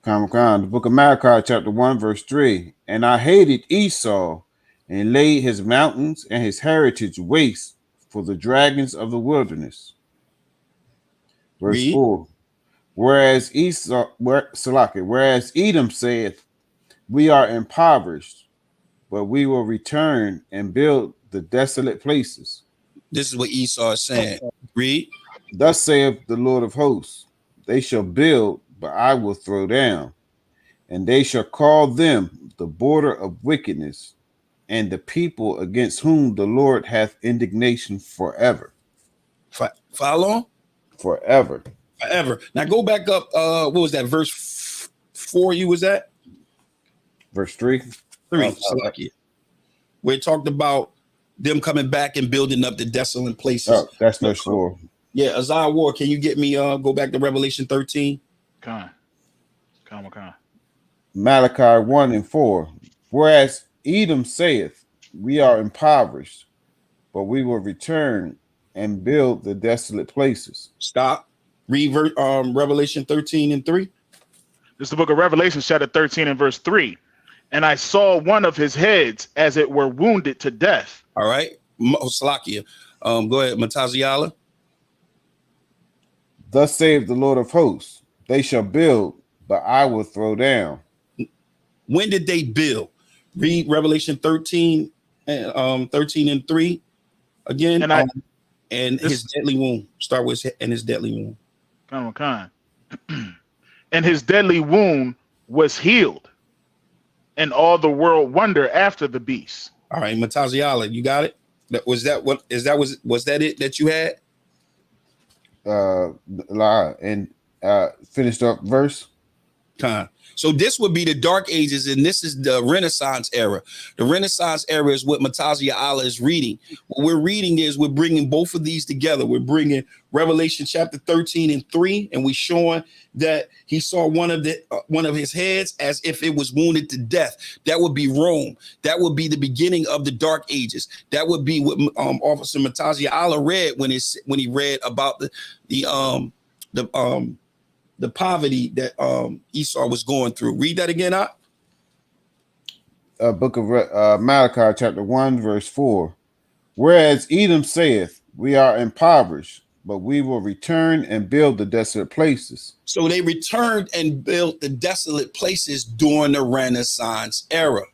The book of Malachi, chapter 1, verse 3. And I hated Esau and laid his mountains and his heritage waste for the dragons of the wilderness. Verse 4. Whereas Edom saith, we are impoverished, but we will return and build the desolate places. This is what Esau is saying. Read. Thus saith the Lord of hosts, they shall build, but I will throw down, and they shall call them the border of wickedness, and the people against whom the Lord hath indignation forever. Follow? Forever. Forever. Now go back up. What was that? Verse 4 you was at? Verse 3. 3. Where it talked about them coming back and building up the desolate places. Oh, that's verse 4. Yeah, Isaiah War, can you get me go back to Revelation 13? Con. Malachi 1 and 4. Whereas Edom saith, we are impoverished, but we will return and build the desolate places. Stop. Read Revelation 13 and 3. This is the book of Revelation, chapter 13 and verse 3. And I saw one of his heads as it were wounded to death. All right. Slakia. Go ahead, Mataziala. Thus saith the Lord of hosts, they shall build, but I will throw down. When did they build? Read Revelation 13 and 13 and 3 again. And his deadly wound. Start with his deadly wound. And his deadly wound was healed, and all the world wonder after the beast. All right, Mataziala, you got it. Was that it that you had? Finished up verse. So this would be the Dark Ages, and this is the Renaissance era. The Renaissance era is what Mataziala is reading. What we're reading is we're bringing both of these together. We're bringing Revelation chapter 13 and 3, and we're showing that he saw one of his heads as if it was wounded to death. That would be Rome. That would be the beginning of the Dark Ages. That would be what Officer Mataziala read when he read about the poverty that Esau was going through. Read that again, out. Book of Malachi, chapter 1, verse 4. Whereas Edom saith, we are impoverished, but we will return and build the desolate places. So they returned and built the desolate places during the Renaissance era.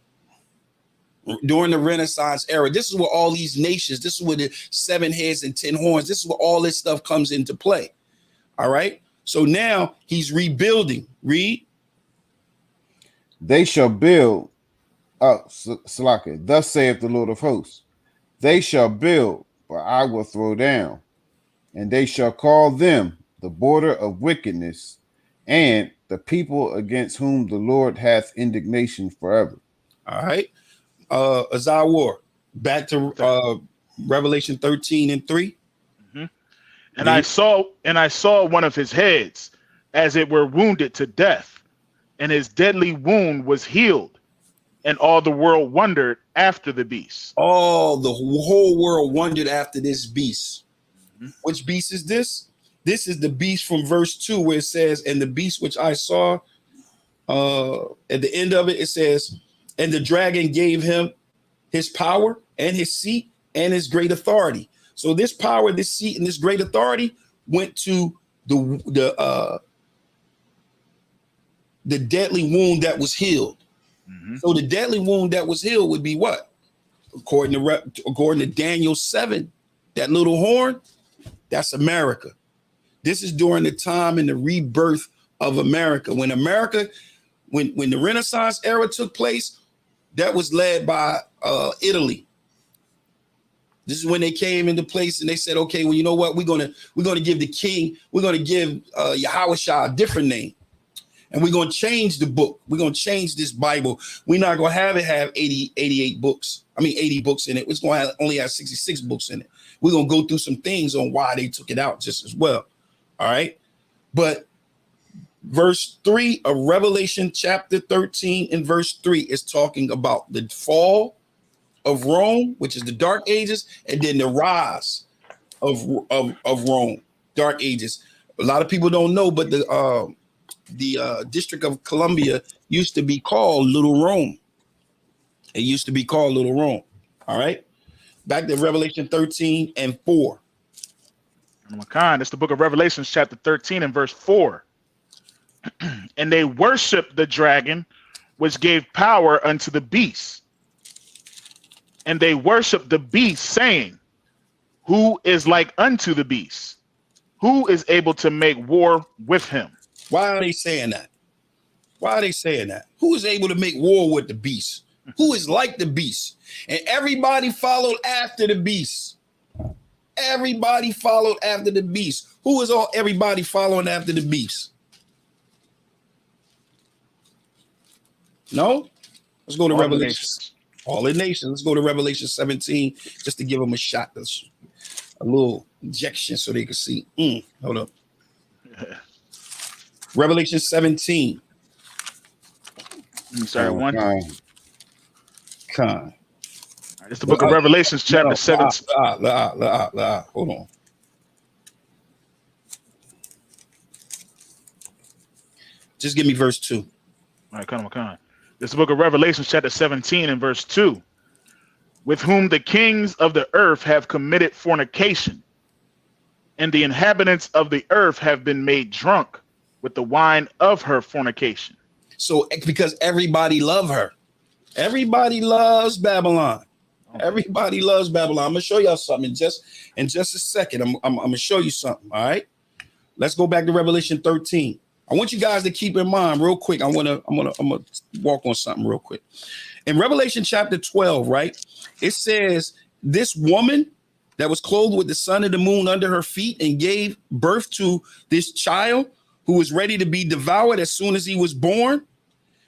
During the Renaissance era, this is where all these nations, this is where the 7 heads and 10 horns, this is where all this stuff comes into play. All right. So now he's rebuilding. Read. They shall build. Salaka. Thus saith the Lord of hosts. They shall build, but I will throw down. And they shall call them the border of wickedness, and the people against whom the Lord hath indignation forever. All right. Azawar, back to Revelation 13 and 3. And I saw one of his heads as it were wounded to death, and his deadly wound was healed, and all the world wondered after the beast. Oh, the whole world wondered after this beast. Which beast is this? This is the beast from verse 2, where it says, and the beast which I saw, at the end of it, it says, and the dragon gave him his power and his seat and his great authority. So this power, this seat, and this great authority went to the deadly wound that was healed. So the deadly wound that was healed would be what? According to Daniel 7, that little horn, that's America. This is during the time and the rebirth of America. When the Renaissance era took place, that was led by Italy. This is when they came into place and they said, okay, well, you know what? We're gonna give the king, we're gonna give Yahushua a different name. And we're gonna change the book. We're gonna change this Bible. We're not gonna have 80 books in it. It's gonna only have 66 books in it. We're gonna go through some things on why they took it out just as well. All right. But verse 3 of Revelation chapter 13 and verse 3 is talking about the fall of Rome, which is the Dark Ages, and then the rise of Rome, Dark Ages. A lot of people don't know, but the District of Columbia used to be called Little Rome. It used to be called Little Rome. All right. Back to Revelation 13 and 4. It's the book of Revelation, chapter 13 and verse 4. And they worshiped the dragon, which gave power unto the beast. And they worshiped the beast, saying, who is like unto the beast? Who is able to make war with him? Why are they saying that? Why are they saying that? Who is able to make war with the beast? Who is like the beast? And everybody followed after the beast. Everybody followed after the beast. Who is all everybody following after the beast? No? Let's go to All Revelation. the nations. All the nations. Let's go to Revelation 17 just to give them a shot. A little injection so they can see. Hold up. Revelation 17. Sorry, one. Con. It's the book of Revelation, chapter 17. Hold on. Just give me verse 2. All right, come on. It's the book of Revelation, chapter 17 and verse 2. With whom the kings of the earth have committed fornication, and the inhabitants of the earth have been made drunk with the wine of her fornication. So because everybody love her. Everybody loves Babylon. Everybody loves Babylon. I'm gonna show y'all something in just a second. I'm gonna show you something. All right. Let's go back to Revelation 13. I want you guys to keep in mind real quick. I'm gonna walk on something real quick. In Revelation chapter 12, right? It says this woman that was clothed with the sun and the moon under her feet and gave birth to this child who was ready to be devoured as soon as he was born.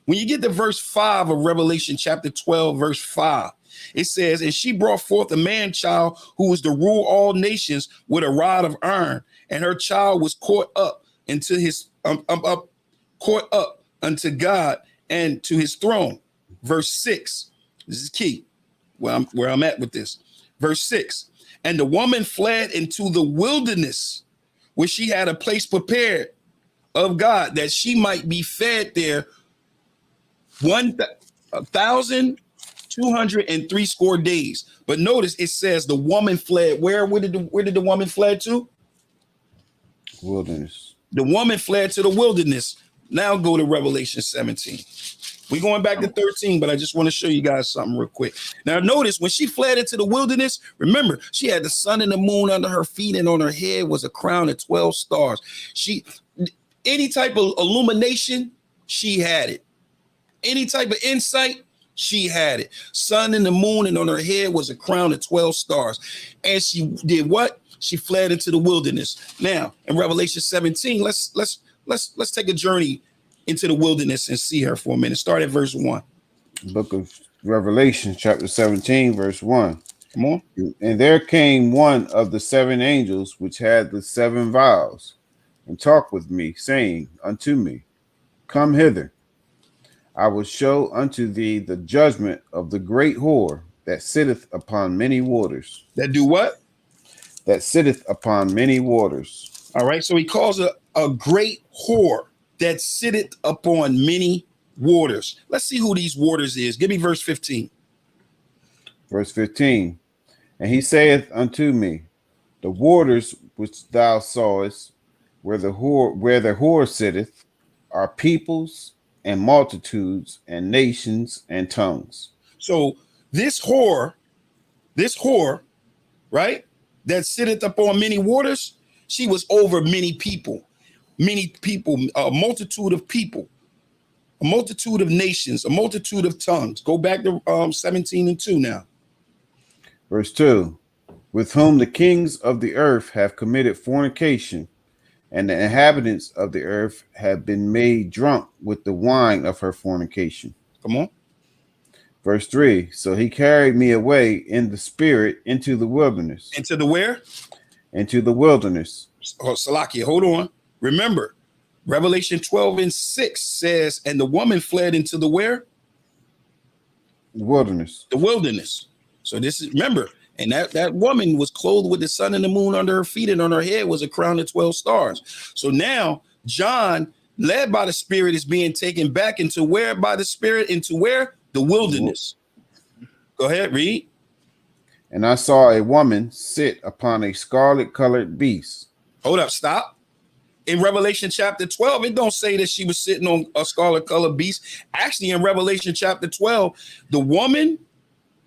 When you get to verse 5 of Revelation chapter 12, verse 5, it says, and she brought forth a man child who was to rule all nations with a rod of iron, and her child was caught up into his caught up unto God and to his throne. Verse 6. This is key. Where I'm at with this. Verse 6. And the woman fled into the wilderness, where she had a place prepared of God, that she might be fed there 1,203 days. But notice it says the woman fled. Where did the woman fled to? Wilderness. The woman fled to the wilderness. Now go to Revelation 17. We're going back to 13, but I just want to show you guys something real quick. Now, notice when she fled into the wilderness, remember, she had the sun and the moon under her feet, and on her head was a crown of 12 stars. Any type of illumination, she had it. Any type of insight, she had it. Sun and the moon, and on her head was a crown of 12 stars. And she did what? She fled into the wilderness. Now, in Revelation 17, let's take a journey into the wilderness and see her for a minute. Start at verse 1. Book of Revelation, chapter 17, verse 1. Come on. And there came one of the 7 angels which had the 7 vials, and talked with me, saying unto me, come hither. I will show unto thee the judgment of the great whore that sitteth upon many waters. That do what? That sitteth upon many waters. All right. So he calls her a great whore that sitteth upon many waters. Let's see who these waters is. Give me verse 15. Verse 15. And he saith unto me, the waters which thou sawest, where the whore sitteth, are peoples and multitudes and nations and tongues. So this whore, right, that sitteth upon many waters, she was over many people, a multitude of people, a multitude of nations, a multitude of tongues. Go back to 17 and 2 now. Verse 2. With whom the kings of the earth have committed fornication, and the inhabitants of the earth have been made drunk with the wine of her fornication. Come on. Verse 3. So he carried me away in the spirit into the wilderness. Into the where? Into the wilderness. Oh, Salakia, hold on. Remember, Revelation 12 and 6 says, and the woman fled into the where? The wilderness. The wilderness. So this is, remember, And that woman was clothed with the sun and the moon under her feet, and on her head was a crown of 12 stars. So now John, led by the Spirit, is being taken back into where by the Spirit? Into where? The wilderness. Go ahead, read. And I saw a woman sit upon a scarlet colored beast. Hold up, stop. In Revelation chapter 12, it don't say that she was sitting on a scarlet colored beast. Actually, in Revelation chapter 12, the woman,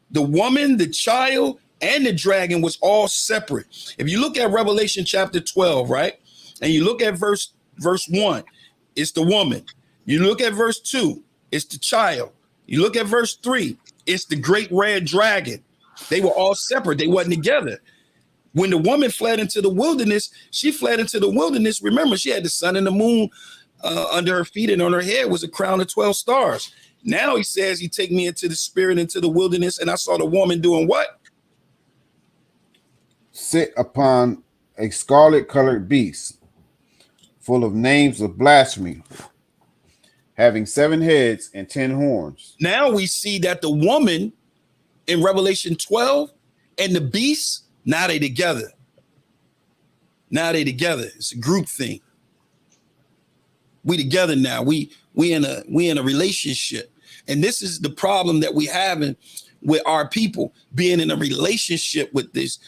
the child, and the dragon was all separate. If you look at Revelation chapter 12, right, and you look at verse 1, it's the woman. You look at verse 2, it's the child. You look at verse 3, it's the great red dragon. They were all separate. They wasn't together. When the woman fled into the wilderness, she fled into the wilderness. Remember, she had the sun and the moon under her feet, and on her head was a crown of 12 stars. Now he says, he take me into the Spirit, into the wilderness, and I saw the woman doing what? Sit upon a scarlet colored beast, full of names of blasphemy, having 7 heads and 10 horns. Now we see that the woman in Revelation 12 and the beast, now they together. Now they together. It's a group thing. We together now. We in a relationship. And this is the problem that we having with our people, being in a relationship with this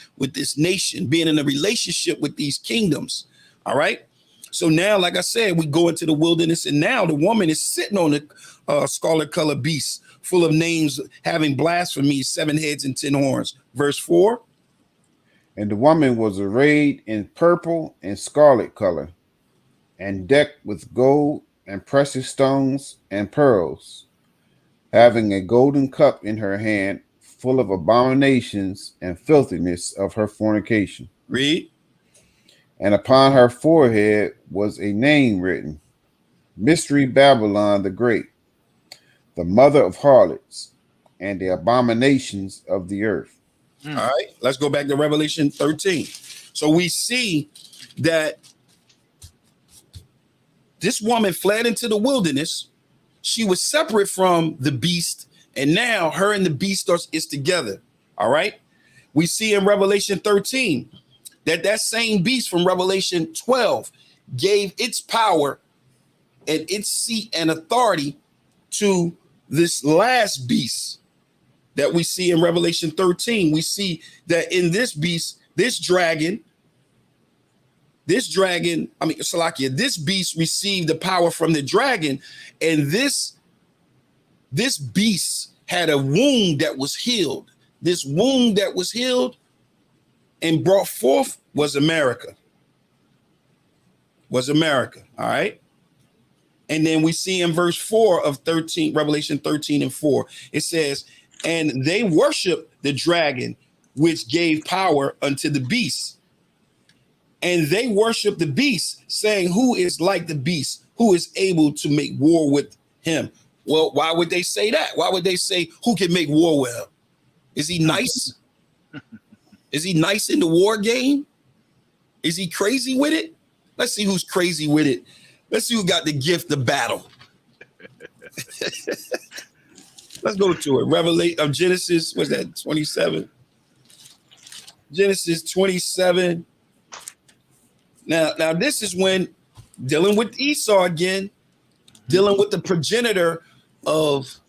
nation, being in a relationship with these kingdoms. All right. So now, like I said, we go into the wilderness, and now the woman is sitting on the scarlet colored beast, full of names, having blasphemy, 7 heads and 10 horns. Verse 4. And the woman was arrayed in purple and scarlet color, and decked with gold and precious stones and pearls, having a golden cup in her hand, full of abominations and filthiness of her fornication. Read. And upon her forehead was a name written, Mystery Babylon the Great, the mother of harlots and the abominations of the earth. All right, let's go back to Revelation 13. So we see that this woman fled into the wilderness. She was separate from the beast, and now her and the beast is together. All right, we see in Revelation 13 that same beast from Revelation 12 gave its power and its seat and authority to this last beast that we see in Revelation 13. We see that in this beast, this beast received the power from the dragon, and this beast had a wound that was healed. This wound that was healed and brought forth was America. Was America. All right. And then we see in verse 4 of 13, Revelation 13 and 4, it says, and they worship the dragon, which gave power unto the beast. And they worship the beast, saying, who is like the beast, who is able to make war with him? Well, why would they say that? Why would they say, who can make war with him? Is he nice? Is he nice in the war game? Is he crazy with it? Let's see who's crazy with it. Let's see who got the gift of battle. Let's go to it. Revelation of Genesis, what's that, 27? Genesis 27. Now this is when dealing with Esau again, dealing with the progenitor of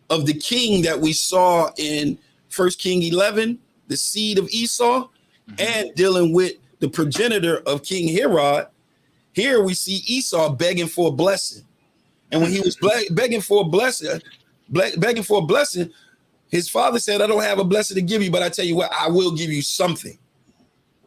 the king that we saw in 1 King 11, the seed of Esau, and dealing with the progenitor of King Herod. Here we see Esau begging for a blessing. And when he was begging for a blessing, his father said, I don't have a blessing to give you, but I tell you what, I will give you something.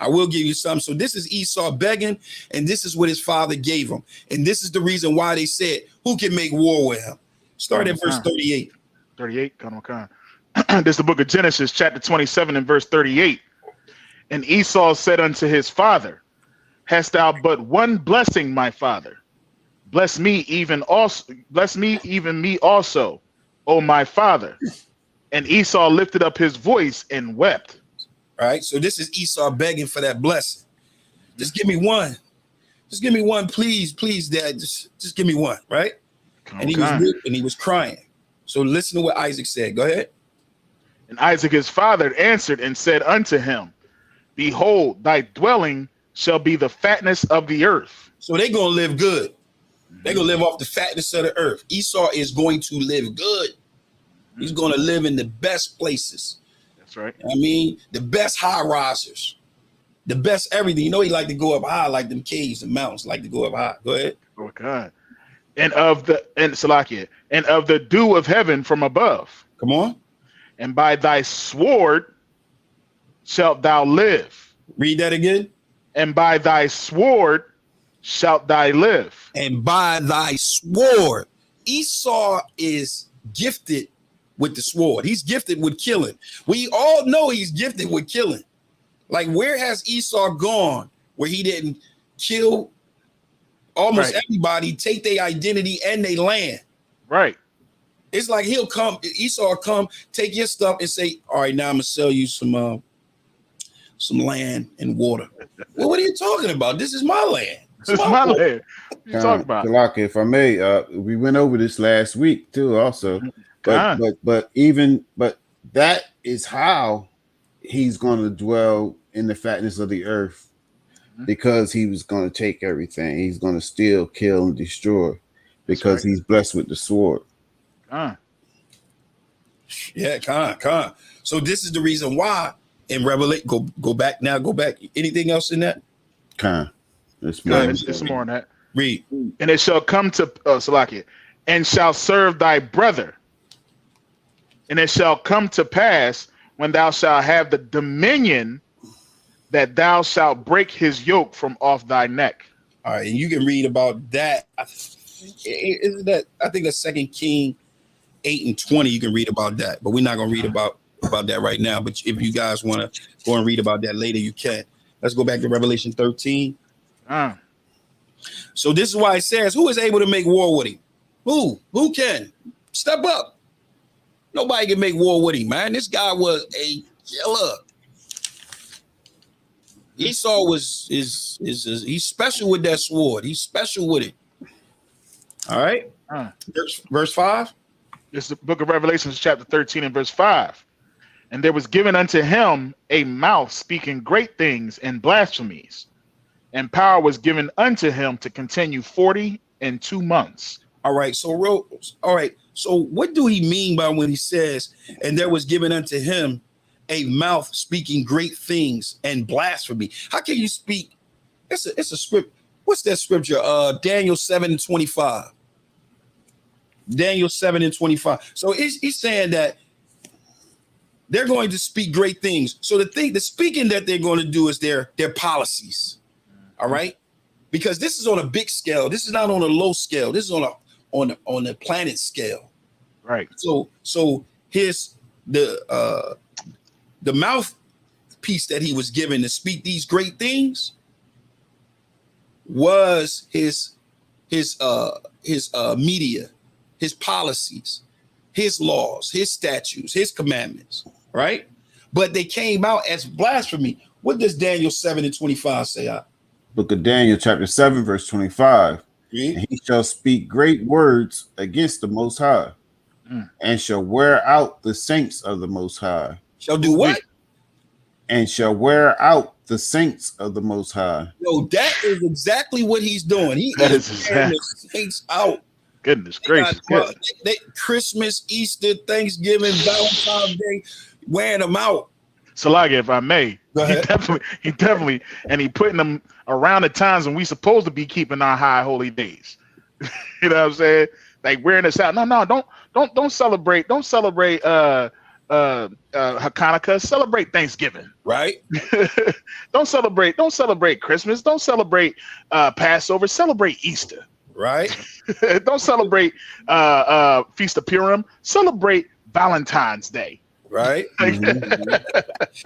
I will give you something. So this is Esau begging, and this is what his father gave him. And this is the reason why they said, who can make war with him? Start at verse 38. 38, Khan. This is the book of Genesis, chapter 27 and verse 38. And Esau said unto his father, hast thou but one blessing, my father? Bless me even me also, O my father. And Esau lifted up his voice and wept. All right, so this is Esau begging for that blessing. Just give me one. Just give me one, please, Dad. Just give me one, right? And he was crying. So listen to what Isaac said. Go ahead. And Isaac his father answered and said unto him, Behold, thy dwelling shall be the fatness of the earth. So they're going to live good. They're going to live off the fatness of the earth. Esau is going to live good. He's going to live in the best places. That's right. I mean, the best high risers, the best everything. You know, he like to go up high, like them caves and mountains like to go up high. Go ahead. Oh God. And of the dew of heaven from above. Come on. And by thy sword shalt thou live. Read that again. And by thy sword shalt thou live. And by thy sword. Esau is gifted with the sword. He's gifted with killing. We all know he's gifted with killing. Like, where has Esau gone where he didn't kill almost everybody, take their identity and their land? Right. It's like Esau will come, take your stuff and say, all right, now I'm gonna sell you some land and water. Well, what are you talking about? This is my land. This is my land. What you talking about? Kalaka, if I may, we went over this last week too, also. But that is how he's going to dwell in the fatness of the earth, because he was going to take everything. He's going to steal, kill, and destroy, because he's blessed with the sword. Yeah, Khan. So this is the reason why in Revelation, go back. Anything else in that? Khan. It's more on that. Read. And it shall come to Salakia, and shall serve thy brother. And it shall come to pass, when thou shalt have the dominion, that thou shalt break his yoke from off thy neck. All right, and you can read about that. I think that's 2 Kings 8:20. You can read about that, but we're not going to read about that right now. But if you guys want to go and read about that later, you can. Let's go back to Revelation 13. So this is why it says, who is able to make war with him? Who can? Step up. Nobody can make war with him, man. This guy was a killer. Esau he's special with that sword. He's special with it. All right. Verse 5. It's the book of Revelation, chapter 13 and verse 5. And there was given unto him a mouth speaking great things and blasphemies, and power was given unto him to continue 42 months. All right. So what do he mean by when he says, and there was given unto him a mouth speaking great things and blasphemy? How can you speak? It's a script. What's that scripture? Daniel 7:25. Daniel 7:25. So he's saying that they're going to speak great things. So the speaking that they're going to do is their policies. All right. Because this is on a big scale. This is not on a low scale. This is on a planet scale. Right. So here's the mouthpiece that he was given to speak these great things was his media, his policies, his laws, his statutes, his commandments, right? But they came out as blasphemy. What does Daniel 7:25 say? Book of Daniel, chapter 7, verse 25. And he shall speak great words against the Most High, and shall wear out the saints of the Most High. Shall do what? And shall wear out the saints of the Most High. Yo, that is exactly what he's doing. He is wearing the saints out. Goodness gracious. Christmas, Easter, Thanksgiving, Valentine's Day, wearing them out. Salaga, if I may, he definitely, and he putting them around the times when we supposed to be keeping our high holy days. You know what I'm saying? Like wearing this out. No, don't celebrate. Don't celebrate Hanukkah. Celebrate Thanksgiving. Right. Don't celebrate Christmas. Don't celebrate Passover. Celebrate Easter. Right. Don't celebrate Feast of Purim. Celebrate Valentine's Day. Right.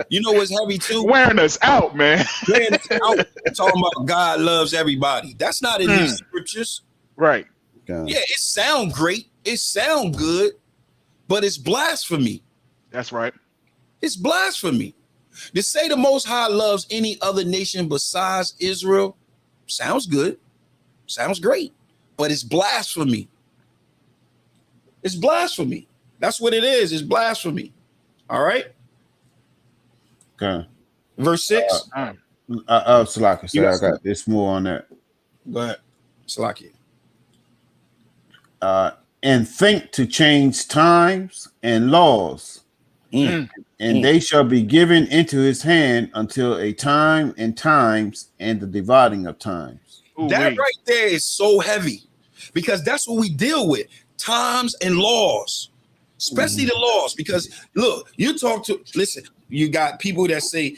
You know what's heavy too? Wearing us out, man. Wearing us out, talking about God loves everybody. That's not in these scriptures. Right. God. Yeah, it sound great. It sound good, but it's blasphemy. That's right. It's blasphemy. To say the Most High loves any other nation besides Israel sounds good. Sounds great, but it's blasphemy. It's blasphemy. That's what it is. It's blasphemy. All right. Okay. Verse 6. Salaki, You got I got this more on that. Go ahead. Salaki. And think to change times and laws, and they shall be given into his hand until a time and times and the dividing of times. That right there is so heavy because that's what we deal with. Times and laws, especially the laws. Because look, listen, you got people that say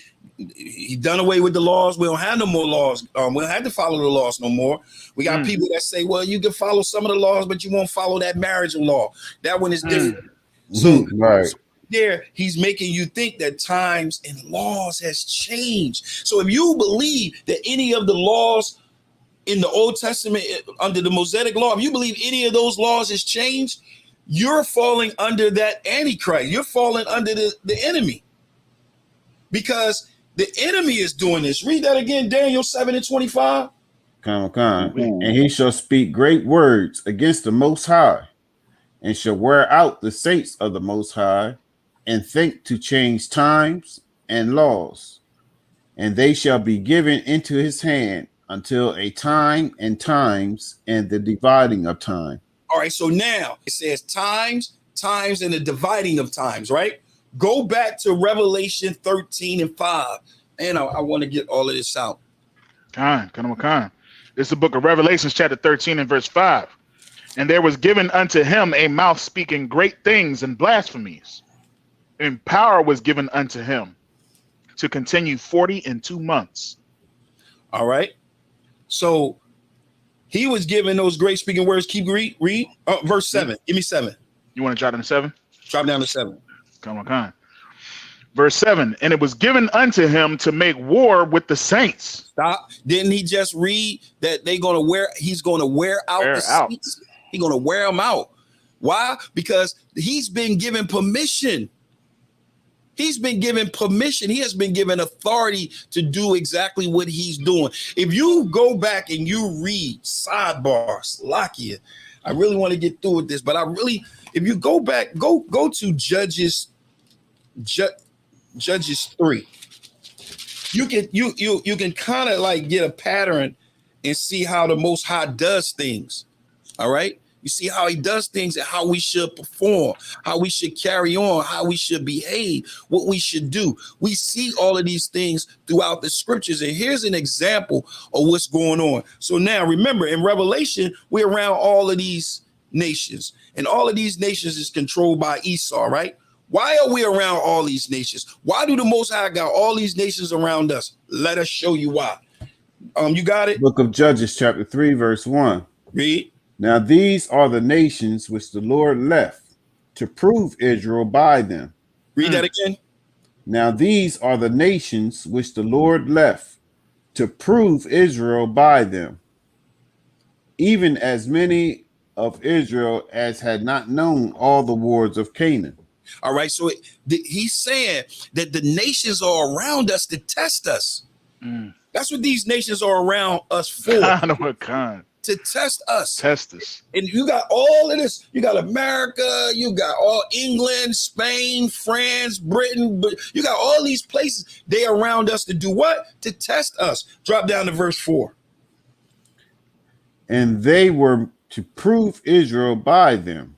he done away with the laws. We don't have no more laws. We don't have to follow the laws no more. We got people that say, well, you can follow some of the laws, but you won't follow that marriage law. That one is different. So right there, he's making you think that times and laws has changed. So if you believe that any of the laws in the Old Testament under the Mosaic law, if you believe any of those laws has changed, you're falling under that Antichrist. You're falling under the enemy because the enemy is doing this. Read that again, Daniel 7:25. And he shall speak great words against the Most High, and shall wear out the saints of the Most High, and think to change times and laws, and they shall be given into his hand until a time and times and the dividing of time. All right, so now it says times, and the dividing of times, right? Go back to Revelation 13:5. And I want to get all of this out. It's the book of Revelations, chapter 13 and verse 5. And there was given unto him a mouth speaking great things and blasphemies. And power was given unto him to continue 42 months. All right. So he was given those great speaking words. Keep read. Verse 7. Give me 7. You want to drop down to 7? Drop down to 7. Come on. Verse 7. And it was given unto him to make war with the saints. Stop. Didn't he just read that he's going to wear out the saints? He's going to wear them out. Why? Because he's been given permission. He's been given permission. He has been given authority to do exactly what he's doing. If you go back and you read sidebars, Lakia, I really want to get through with this, but if you go back, go to Judges 3. You can kind of like get a pattern and see how the Most High does things. All right. You see how he does things and how we should perform, how we should carry on, how we should behave, what we should do. We see all of these things throughout the scriptures. And here's an example of what's going on. So now remember, in Revelation, we're around all of these nations, and all of these nations is controlled by Esau, right? Why are we around all these nations? Why do the Most High got all these nations around us? Let us show you why. You got it? Book of Judges, chapter 3, verse 1. Read. Now these are the nations which the Lord left to prove Israel by them. Read that again. Now these are the nations which the Lord left to prove Israel by them, even as many of Israel as had not known all the wars of Canaan. All right, so he's saying that the nations are around us to test us. That's what these nations are around us for. To test us. Test us. And you got all of this. You got America. You got all England, Spain, France, Britain. But you got all these places. They are around us to do what? To test us. Drop down to verse 4. And they were to prove Israel by them,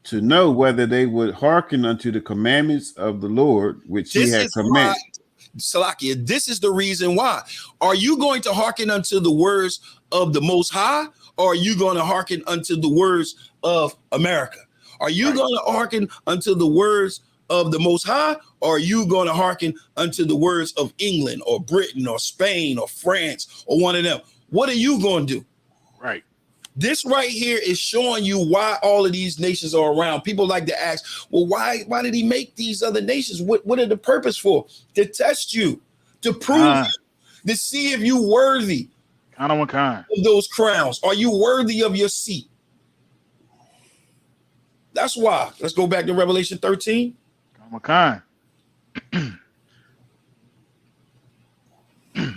to know whether they would hearken unto the commandments of the Lord, which he had commanded. Salakia, this is the reason why. Are you going to hearken unto the words of the Most High, or are you going to hearken unto the words of America? Are you going to hearken unto the words of the Most High, or are you going to hearken unto the words of England or Britain or Spain or France or one of them? What are you going to do? Right. This right here is showing you why all of these nations are around. People like to ask, well, why did he make these other nations? What are the purpose for? To test you, to prove you, to see if you're worthy of those crowns. Are you worthy of your seat? That's why. Let's go back to Revelation 13.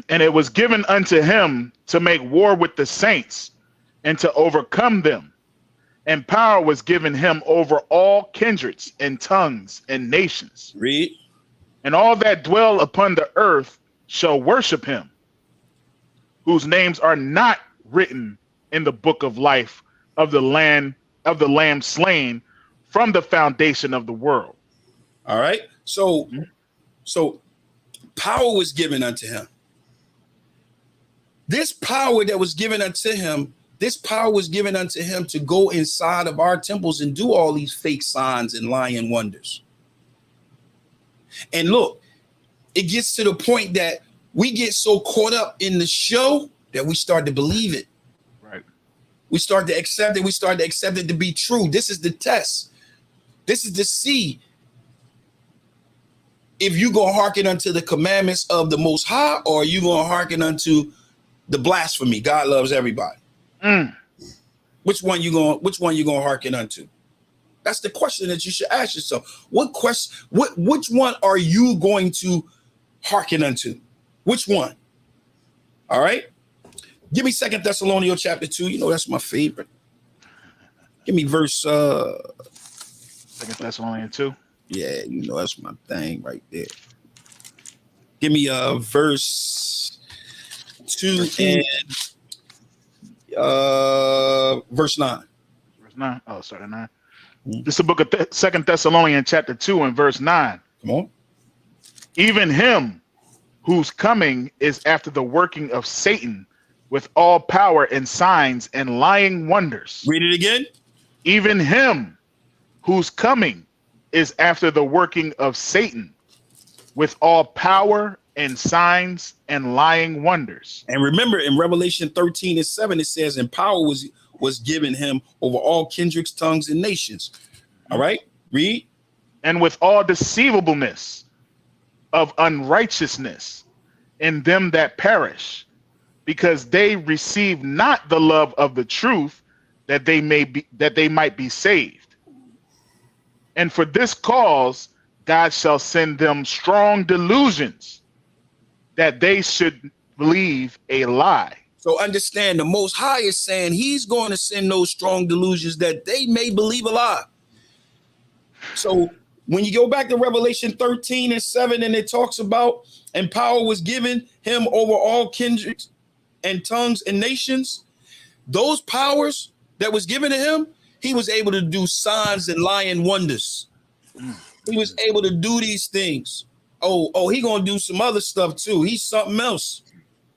And it was given unto him to make war with the saints and to overcome them, and power was given him over all kindreds and tongues and nations. Read. And all that dwell upon the earth shall worship him, whose names are not written in the book of life of the Lamb slain from the foundation of the world. All right. So power was given unto him. This power that was given unto him, this power was given unto him to go inside of our temples and do all these fake signs and lying wonders. And look, it gets to the point that we get so caught up in the show that we start to believe it. Right. We start to accept it. We start to accept it to be true. This is the test. This is to see if you gonna hearken unto the commandments of the Most High, or you gonna hearken unto the blasphemy. God loves everybody. Which one you gonna hearken unto? That's the question that you should ask yourself. Which one are you going to hearken unto? Which one? All right. Give me 2 Thessalonians chapter 2. You know that's my favorite. Give me verse 2 Thessalonians 2. Yeah, you know that's my thing right there. Give me verse 2 and verse 9. Verse 9. Oh, sorry, 9. This is the book of 2 Thessalonians chapter 2 and verse 9. Come on. Even him whose coming is after the working of Satan with all power and signs and lying wonders. Read it again. Even him whose coming is after the working of Satan with all power and signs and lying wonders. And remember, in Revelation 13 and 7, it says, and power was given him over all kindreds, tongues, and nations. All right, read. And with all deceivableness of unrighteousness in them that perish, because they receive not the love of the truth, that they might be saved. And for this cause God shall send them strong delusions, that they should believe a lie. So understand, the Most High is saying he's going to send those strong delusions that they may believe a lie. So when you go back to Revelation 13 and 7, and it talks about, and power was given him over all kindreds and tongues and nations, those powers that was given to him, he was able to do signs and lying wonders. He was able to do these things. Oh, he gonna do some other stuff too. He's something else.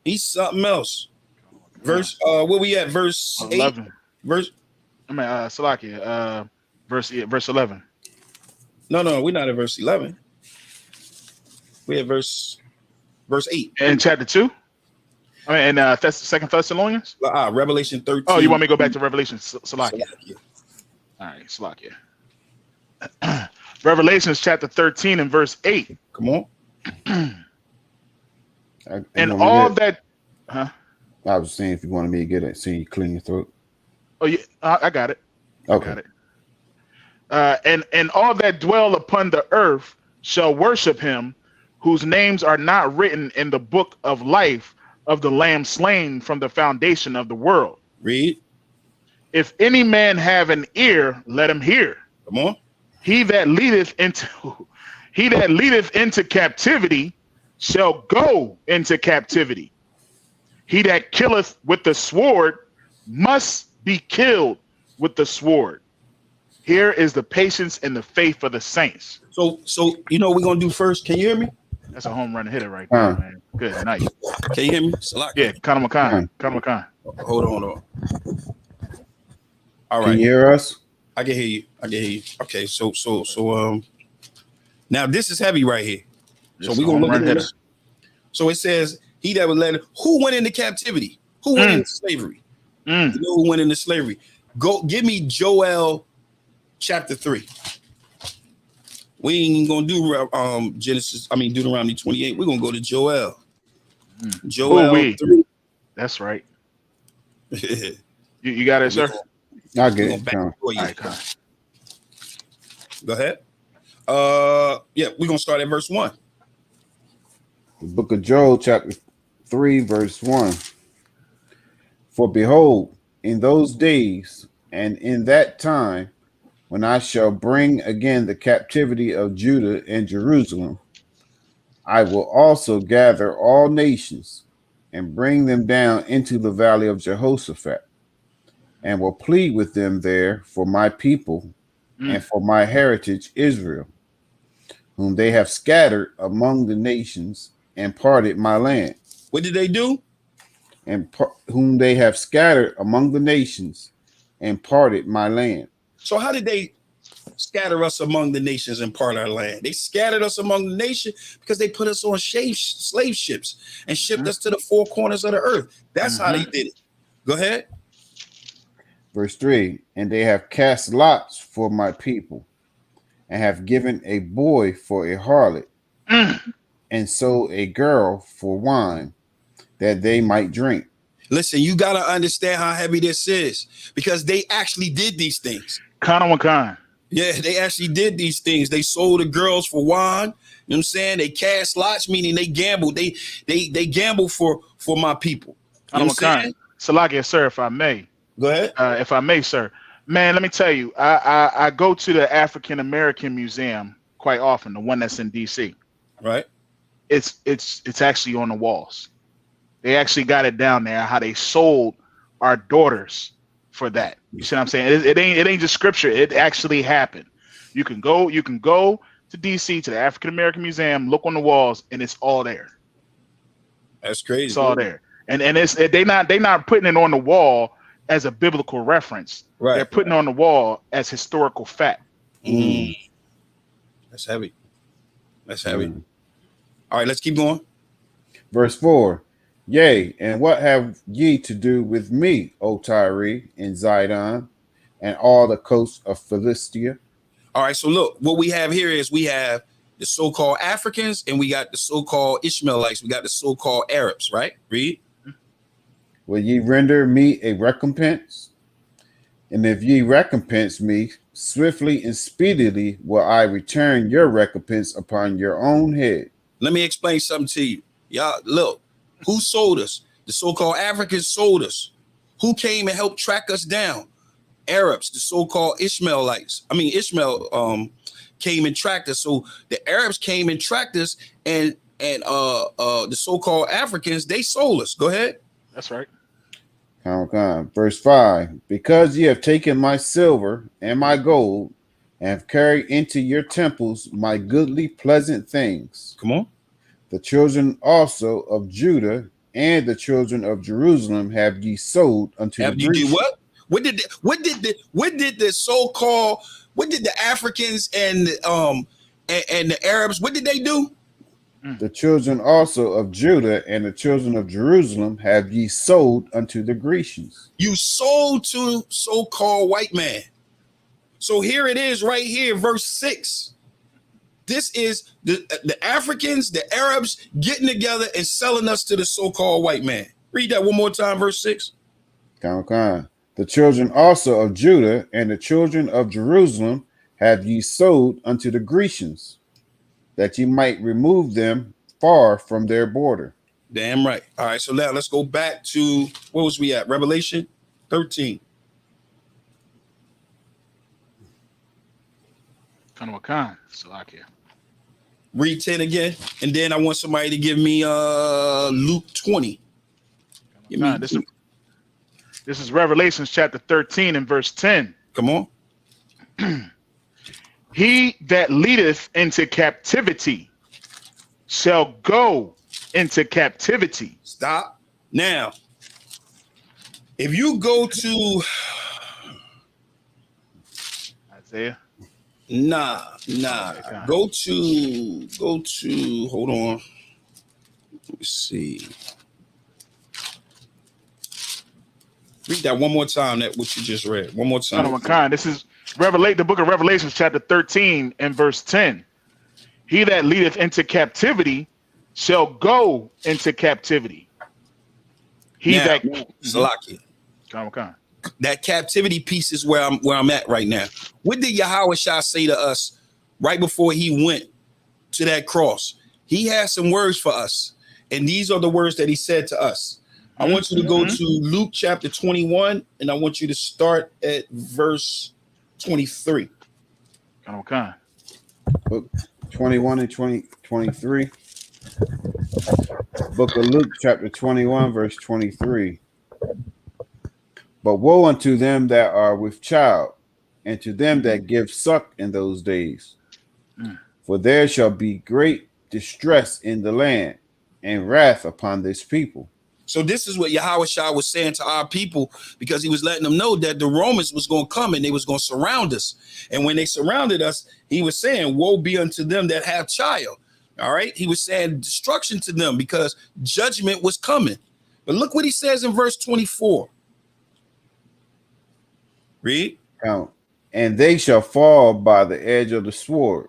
He's something else. Verse, where we at? Verse 11. 8. Verse. I mean, Salakia, verse 11. No, we're not at verse 11. We're at verse 8. In chapter 2. I mean, in 2 Thessalonians. Revelation 13. Oh, you want me to go back to Revelation? Salakia. All right, Salakia. Revelations chapter 13 and verse 8. Come on. And all that, huh? I was saying if you wanted me to get it, see you clean your throat. Oh yeah, I got it. Okay. Got it. And all that dwell upon the earth shall worship him, whose names are not written in the book of life of the Lamb slain from the foundation of the world. Read. If any man have an ear, let him hear. Come on. He that leadeth into captivity shall go into captivity. He that killeth with the sword must be killed with the sword. Here is the patience and the faith of the saints. So you know what we're gonna do first. Can you hear me? That's a home run hitter right there, man. Good night. Can you hear me? Salak. Yeah, Kana Makan. Hold on. All right. Can you hear us? I can hear you. Okay, so now this is heavy right here. So we're gonna look at this. So it says, he that was led, who went into captivity? Who went into slavery? You know who went into slavery? Go give me Joel chapter 3. We ain't gonna do Deuteronomy 28. We're gonna go to Joel. Joel 3. That's right. you got it, sir? I get it. Go ahead. Yeah, we're gonna start at verse 1. The book of Joel, chapter 3, verse 1. For behold, in those days And in that time, when I shall bring again the captivity of Judah and Jerusalem, I will also gather all nations and bring them down into the valley of Jehoshaphat, and will plead with them there for my people and for my heritage Israel, whom they have scattered among the nations and parted my land. What did they do? And whom they have scattered among the nations and parted my land. So how did they scatter us among the nations and part our land? They scattered us among the nation because they put us on slave ships and shipped us to the four corners of the earth. That's how they did it. Go ahead. Verse 3, and they have cast lots for my people, and have given a boy for a harlot, and sold a girl for wine, that they might drink. Listen, you got to understand how heavy this is, because they actually did these things. Con. Yeah, they actually did these things. They sold the girls for wine. You know what I'm saying? They cast lots, meaning they gambled. They gambled for my people. You know what I'm saying? Salakia, sir, if I may. Go ahead. If I may, sir. Man, let me tell you, I go to the African American Museum quite often, the one that's in DC. Right. It's actually on the walls. They actually got it down there how they sold our daughters for that. You see what I'm saying? It ain't just scripture. It actually happened. You can go to DC to the African American Museum, look on the walls, and it's all there. That's crazy. It's all there. And they not putting it on the wall as a biblical reference. Right. They're putting it on the wall as historical fact. That's heavy. That's heavy. All right, let's keep going. Verse 4, yea, and what have ye to do with me, O Tyre and Zidon, and all the coasts of Philistia? All right, so look, what we have here is we have the so-called Africans and we got the so-called Ishmaelites. We got the so-called Arabs, right? Read. Will ye render me a recompense? And if ye recompense me, swiftly and speedily will I return your recompense upon your own head. Let me explain something to you. Y'all, look, who sold us? The so-called Africans sold us. Who came and helped track us down? Arabs, the so-called Ishmaelites. I mean, Ishmael came and tracked us. So the Arabs came and tracked us, and the so-called Africans, they sold us. Go ahead. That's right. Verse 5, because ye have taken my silver and my gold, and have carried into your temples my goodly pleasant things. Come on. The children also of Judah and the children of Jerusalem have ye sold unto the Grecians. What? What did the so-called Africans and the Arabs, what did they do? The children also of Judah and the children of Jerusalem have ye sold unto the Grecians. You sold to so-called white man. So here it is right here, verse 6. This is the Africans, the Arabs getting together and selling us to the so-called white man. Read that one more time, verse 6. The children also of Judah and the children of Jerusalem have ye sold unto the Grecians, that ye might remove them far from their border. Damn right. All right, so now let's go back to, what was we at? Revelation 13. Salakia. Read 10 again, and then I want somebody to give me Luke 20. This is Revelations chapter 13 and verse 10. Come on. He that leadeth into captivity shall go into captivity. Stop. Now, if you go to Isaiah. Nah. Go to, hold on. Let me see. Read that one more time, that what you just read. One more time. This is the book of Revelations, chapter 13 and verse 10. He that leadeth into captivity shall go into captivity. Zalaki. That captivity piece is where I'm at right now. What did Yahweh Shah say to us right before he went to that cross? He had some words for us, and these are the words that he said to us. I want you to go to Luke chapter 21, and I want you to start at verse 23. Okay. Book 21 and 23. Book of Luke, chapter 21, verse 23. But woe unto them that are with child, and to them that give suck in those days. For there shall be great distress in the land, and wrath upon this people. So this is what Yahushua was saying to our people, because he was letting them know that the Romans was going to come and they was going to surround us. And when they surrounded us, he was saying, woe be unto them that have child. All right. He was saying destruction to them because judgment was coming. But look what he says in verse 24. Read. And they shall fall by the edge of the sword,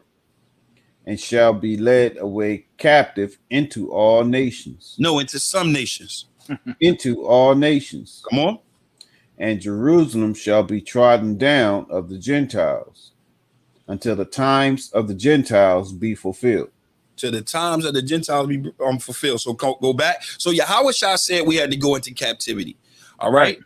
and shall be led away captive into all nations. No, into some nations. Into all nations. Come on. And Jerusalem shall be trodden down of the Gentiles, until the times of the Gentiles be fulfilled. To the times of the Gentiles be fulfilled. So go back. So Yahushua said we had to go into captivity. All right.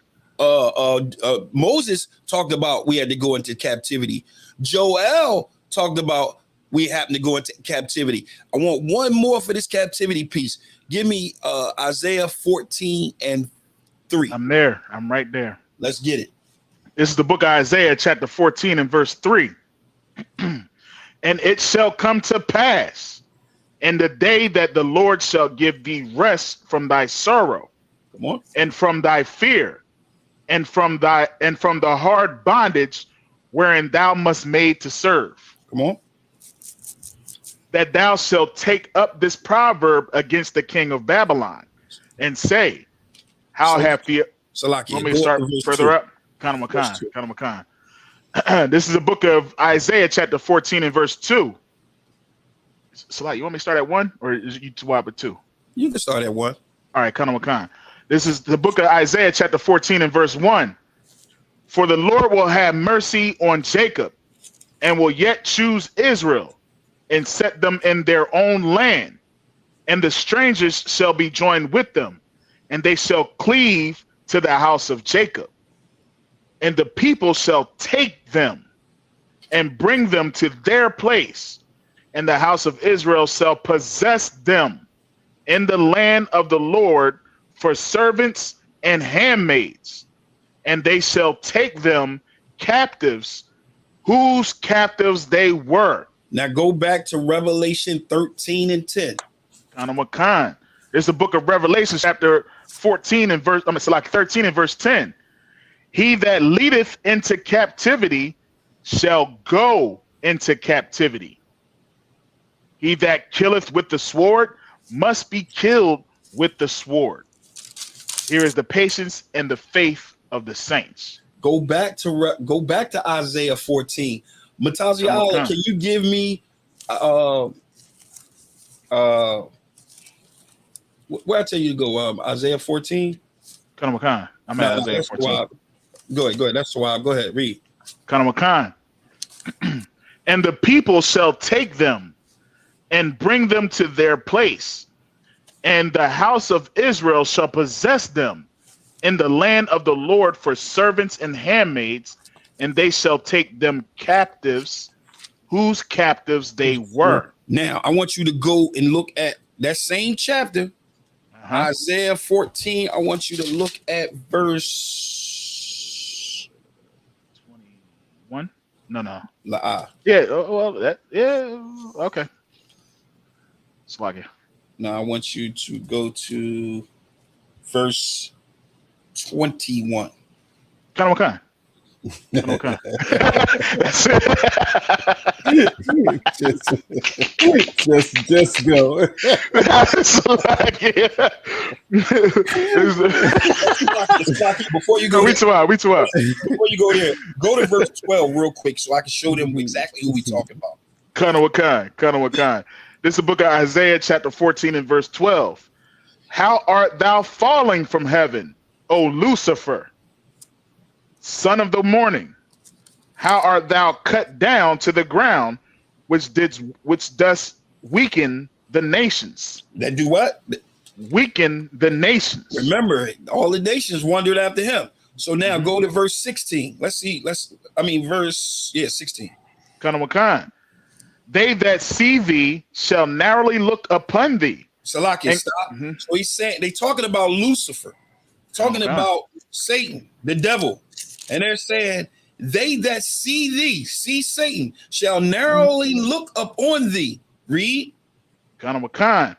Moses talked about we had to go into captivity. Joel talked about we happen to go into captivity. I want one more for this captivity piece. Give me Isaiah 14 and 3. I'm there. I'm right there. Let's get it. This is the book of Isaiah, chapter 14 and verse 3. And it shall come to pass in the day that the Lord shall give thee rest from thy sorrow, come on, and from thy fear, and from the hard bondage wherein thou must made to serve. Come on. That thou shalt take up this proverb against the king of Babylon, and say, how have you? Salaki, let me start further up. Kana Makan. This is the book of Isaiah, chapter 14 and verse 2. Salaki, you want me to start at 1, or is you too wide at 2? You can start at 1. All right, Kana Makan. This is the book of Isaiah, chapter 14 and verse 1. For the Lord will have mercy on Jacob, and will yet choose Israel, and set them in their own land. And the strangers shall be joined with them, and they shall cleave to the house of Jacob. And the people shall take them and bring them to their place, and the house of Israel shall possess them in the land of the Lord for servants and handmaids, and they shall take them captives, whose captives they were. Now go back to Revelation 13 and 10. Kana Makan. There's the book of Revelation, chapter 14 and verse, 13 and verse 10. He that leadeth into captivity shall go into captivity. He that killeth with the sword must be killed with the sword. Here is the patience and the faith of the saints. Go back to Isaiah 14. Matazi Allah, can you give me where I tell you to go? Isaiah 14. Kana Makan. I'm at Isaiah 14. Go ahead. That's why. Go ahead. Read. Kana Makan. And the people shall take them and bring them to their place, and the house of Israel shall possess them in the land of the Lord for servants and handmaids, and they shall take them captives, whose captives they were. Now, I want you to go and look at that same chapter, Isaiah 14. I want you to look at verse 21. No. Yeah. Okay. Swaggy. Now, I want you to go to verse 21. Kana Makan. Okay. just go. Before you go, we too out. Before you go there, go to verse 12 real quick so I can show them exactly who we talking about. Kana Makan. This is the book of Isaiah, chapter 14 and verse 12. How art thou falling from heaven, O Lucifer, son of the morning? How art thou cut down to the ground, which does weaken the nations? That do what? weaken the nations. Remember, all the nations wondered after him. So now go to verse 16. Let's see. Verse 16. Kanawakan. They that see thee shall narrowly look upon thee. Salakia, stop. So he's saying they talking about Lucifer, talking about Satan, the devil, and they're saying they that see thee, see Satan, shall narrowly look upon thee. Read. Kanawakan.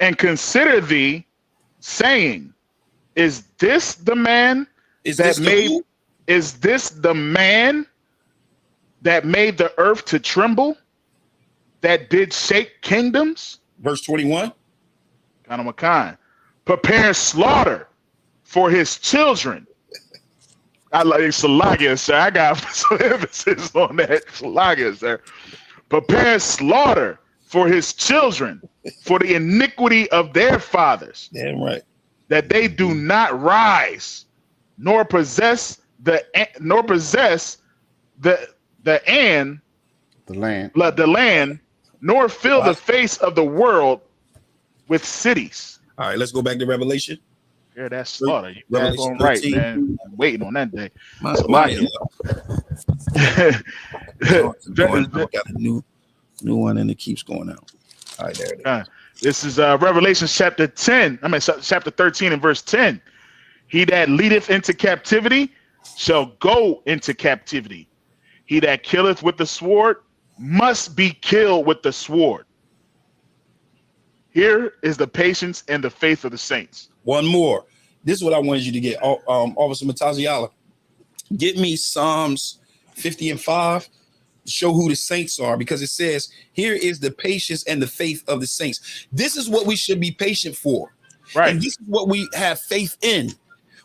And consider thee, saying, is this the man Is this the man that made the earth to tremble, that did shake kingdoms? Verse 21. Kanamakan. Prepare slaughter for his children. I like Salagia, sir. I got some emphasis on that. Salagia, sir. Prepare slaughter for his children, for the iniquity of their fathers. Damn right. That they do not rise, nor possess the land, nor fill the face of the world with cities. All right, let's go back to Revelation. Yeah, that's slaughter. You Revelation right, 13. man. I'm waiting on that day. Got a new one, and it keeps going out. All right, there it is. This is Revelation chapter 10. I mean, chapter 13 and verse 10. He that leadeth into captivity shall go into captivity. He that killeth with the sword must be killed with the sword. Here is the patience and the faith of the saints. One more. This is what I wanted you to get. Officer Mataziala, get me Psalms 50 and 5 to show who the saints are, because it says, here is the patience and the faith of the saints. This is what we should be patient for. Right. And this is what we have faith in.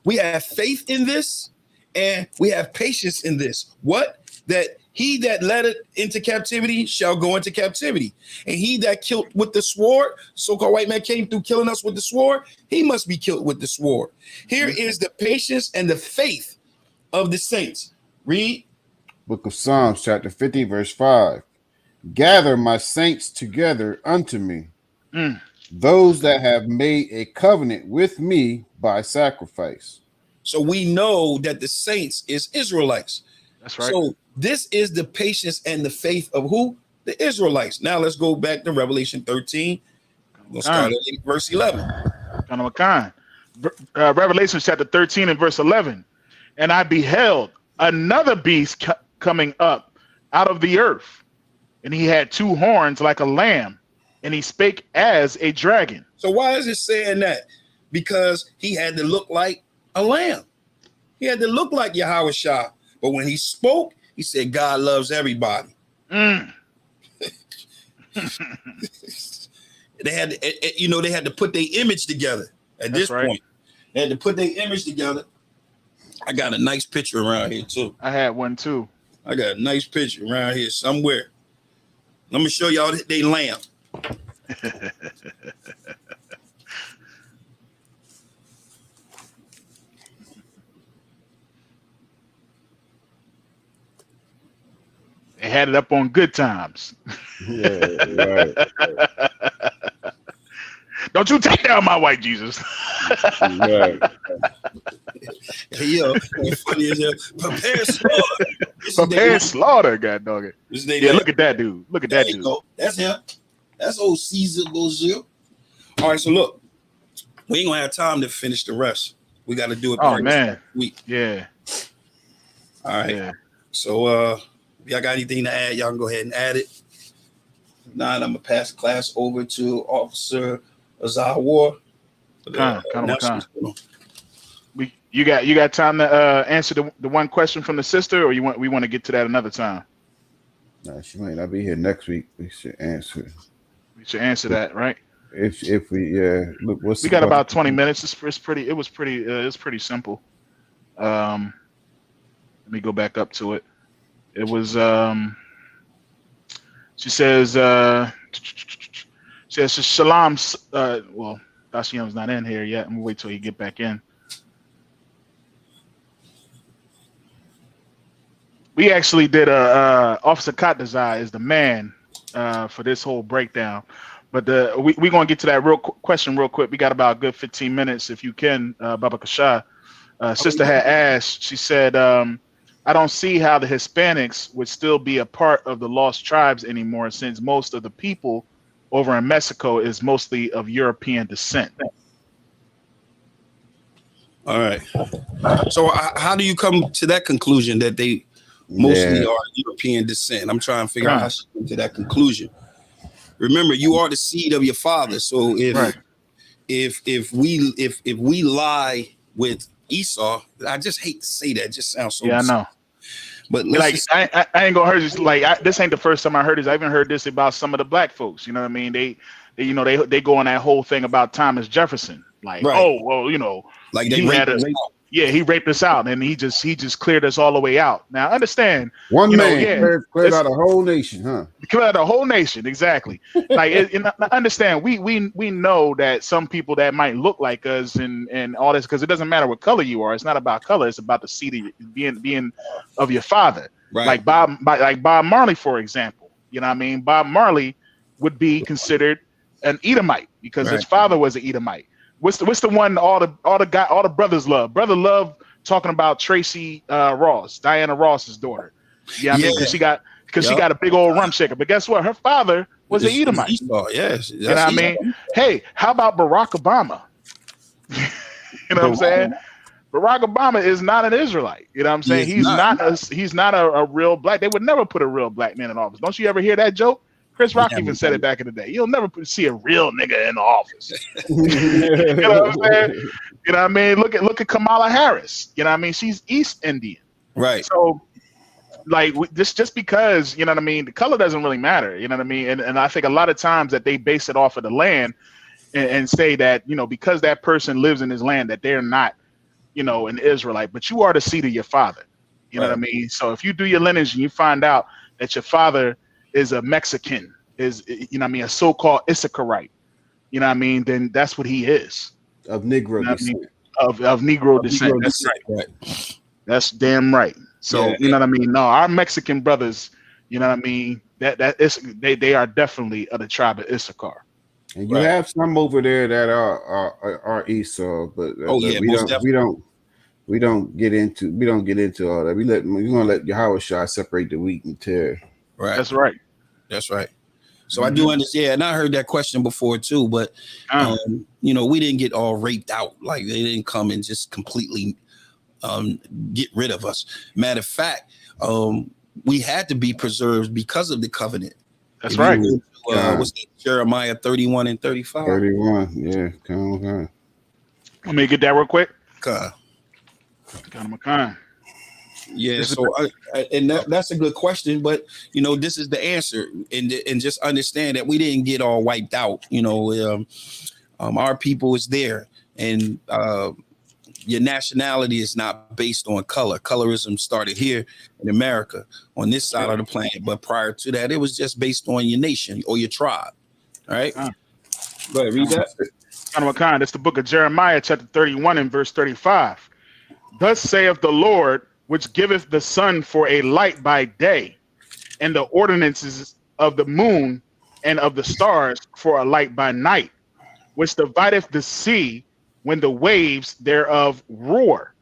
We have faith in this, and we have patience in this. What? That he that led it into captivity shall go into captivity. And he that killed with the sword, so-called white man came through killing us with the sword, he must be killed with the sword. Here is the patience and the faith of the saints. Read. Book of Psalms, chapter 50, verse 5. Gather my saints together unto me, those that have made a covenant with me by sacrifice. So we know that the saints is Israelites. That's right. So this is the patience and the faith of who? The Israelites. Now let's go back to Revelation 13. We'll start at verse 11. Revelation chapter 13 and verse 11. And I beheld another beast coming up out of the earth, and he had two horns like a lamb, and he spake as a dragon. So why is it saying that? Because he had to look like a lamb. He had to look like Yahweh Shah. But when he spoke, he said, God loves everybody. They had to, they had to put their image together at this point. They had to put their image together. I got a nice picture around here too. I had one too. I got a nice picture around here somewhere. Let me show y'all they lamb. They had it up on Good Times. Yeah, right. Don't you take down my white Jesus. Right. Hey, yo, you funny as hell. Prepare slaughter. Prepare slaughter, god dog it. Yeah, look at that dude. Look at that dude. Go. That's him. That's old Caesar Bozil. All right, so look, we ain't gonna have time to finish the rest. We got to do it. Oh man, week. Yeah. All right. Yeah. So, if y'all got anything to add, y'all can go ahead and add it. If not, I'm gonna pass the class over to Officer Azar War. You got time to answer the one question from the sister, or we want to get to that another time? No, she might not be here next week. We should answer. We should answer that, right? If we look, we got about 20 minutes. It was pretty simple. Let me go back up to it. It was she says Shalom. Well, Dashiyam's not in here yet. I'm gonna wait till he get back in. We actually did Officer Katazai is the man for this whole breakdown. But we gonna get to that question real quick. We got about a good 15 minutes, if you can, Baba Kasha. Sister had asked. She said, "I don't see how the Hispanics would still be a part of the lost tribes anymore, since most of the people over in Mexico is mostly of European descent." All right. So how do you come to that conclusion that they mostly are European descent? I'm trying to figure out how she came to that conclusion. Remember, you are the seed of your father. So if we lie with Esau, I just hate to say that. It just sounds so. Yeah, I know. But like I ain't gonna hurt this. Like this ain't the first time I heard this. I even heard this about some of the black folks. You know what I mean? They go on that whole thing about Thomas Jefferson. Like, oh well, like they raped us out. Yeah, he raped us out, and he just cleared us all the way out. Now, understand, one man cleared out a whole nation, huh? Cleared out a whole nation, exactly. Like, understand, we know that some people that might look like us and all this, because it doesn't matter what color you are. It's not about color. It's about the seed of being of your father. Right. Like Bob Marley, for example. You know what I mean? Bob Marley would be considered an Edomite because his father was an Edomite. What's the one all the brothers love? Brother love talking about Tracy Ross, Diana Ross's daughter. Yeah, because she got a big old rum shaker. But guess what? Her father was an Edomite. Esau, yes. You know what I mean? Hey, how about Barack Obama? You know what I'm saying? Barack Obama is not an Israelite. You know what I'm saying? He's not a real black. They would never put a real black man in office. Don't you ever hear that joke? Chris Rock even said it back in the day. You'll never see a real nigga in the office. You know what I'm saying? You know what I mean? Look at Kamala Harris. You know what I mean? She's East Indian. Right. So, like, just because, you know what I mean, the color doesn't really matter. You know what I mean? And I think a lot of times that they base it off of the land and say that, because that person lives in this land, that they're not, an Israelite. But you are the seed of your father. You know what I mean? So if you do your lineage and you find out that your father is a Mexican, a so-called Issacharite, you know what I mean, then that's what he is. Of Negro descent. Of Negro descent. That's right. That's damn right. So, you know what I mean? No, our Mexican brothers, you know what I mean, they are definitely of the tribe of Issachar. And you have some over there that are Esau, but we don't get into all that. We're gonna let Yahweh Shah separate the wheat and tare. Right. That's right. That's right. So I do understand, and I heard that question before too, but we didn't get all raped out. Like they didn't come and just completely get rid of us. Matter of fact, we had to be preserved because of the covenant. That's right. What's that? Jeremiah 31 and 35. 31, yeah. Come on. Let me get that real quick. Yeah, that's a good question, but this is the answer, and just understand that we didn't get all wiped out. Our people is there, and your nationality is not based on color. Colorism started here in America on this side of the planet, but prior to that, it was just based on your nation or your tribe. All right, go ahead, read that. It's the book of Jeremiah, chapter 31 and verse 35. Thus saith the Lord, which giveth the sun for a light by day, and the ordinances of the moon and of the stars for a light by night, which divideth the sea when the waves thereof roar.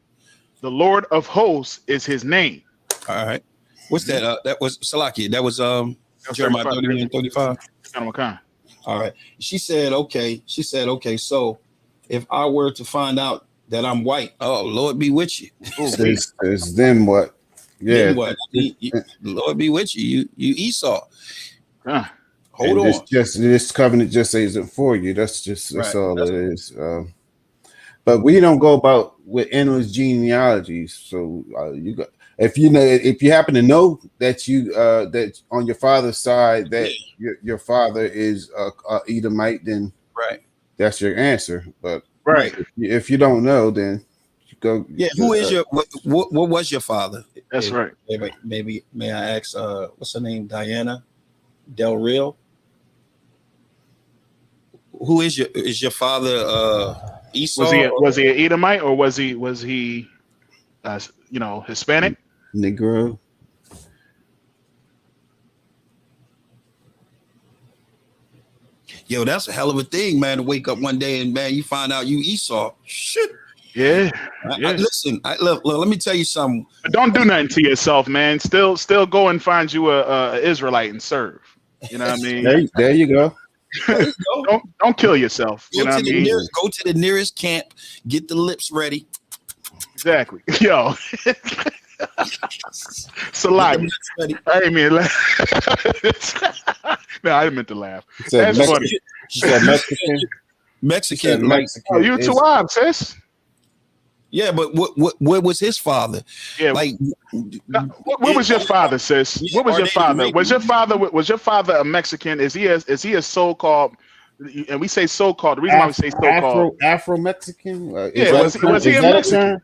The Lord of hosts is his name. All right. What's that? That was Salaki. That was Jeremiah 31 and 35. All right. She said, okay. So if I were to find out that I'm white, oh, Lord be with you. Then what? Yeah. Then what? Lord be with you. You Esau. Hold on. This covenant just isn't for you. That's all it is. But we don't go about with endless genealogies. So if you happen to know that that on your father's side that your father is a Edomite, then that's your answer. But if you don't know, then you go. Yeah, who is your what was your father? That's right. Maybe may I ask what's her name? Diana Del Real. Who is your father? Esau? Was he an Edomite or was he Hispanic? Negro. Yo, that's a hell of a thing, man, to wake up one day and, man, you find out you Esau. Shit. Yeah. Listen, look, let me tell you something. But don't do nothing to yourself, man. Still go and find you a Israelite and serve. You know what I mean? There you go. Don't kill yourself. You know what I mean? Go to the nearest camp, get the lips ready. Exactly. Yo. Salagi. I didn't mean to laugh. No, I didn't meant to laugh. That's funny. You said Mexican. Mexican. Oh, you too wild, sis. Yeah, but what was his father? Yeah, like what was your father, sis? What was your father? Was your father a Mexican? Is he a so-called? And we say so-called. The reason why we say so-called Afro Mexican. Was he a Mexican?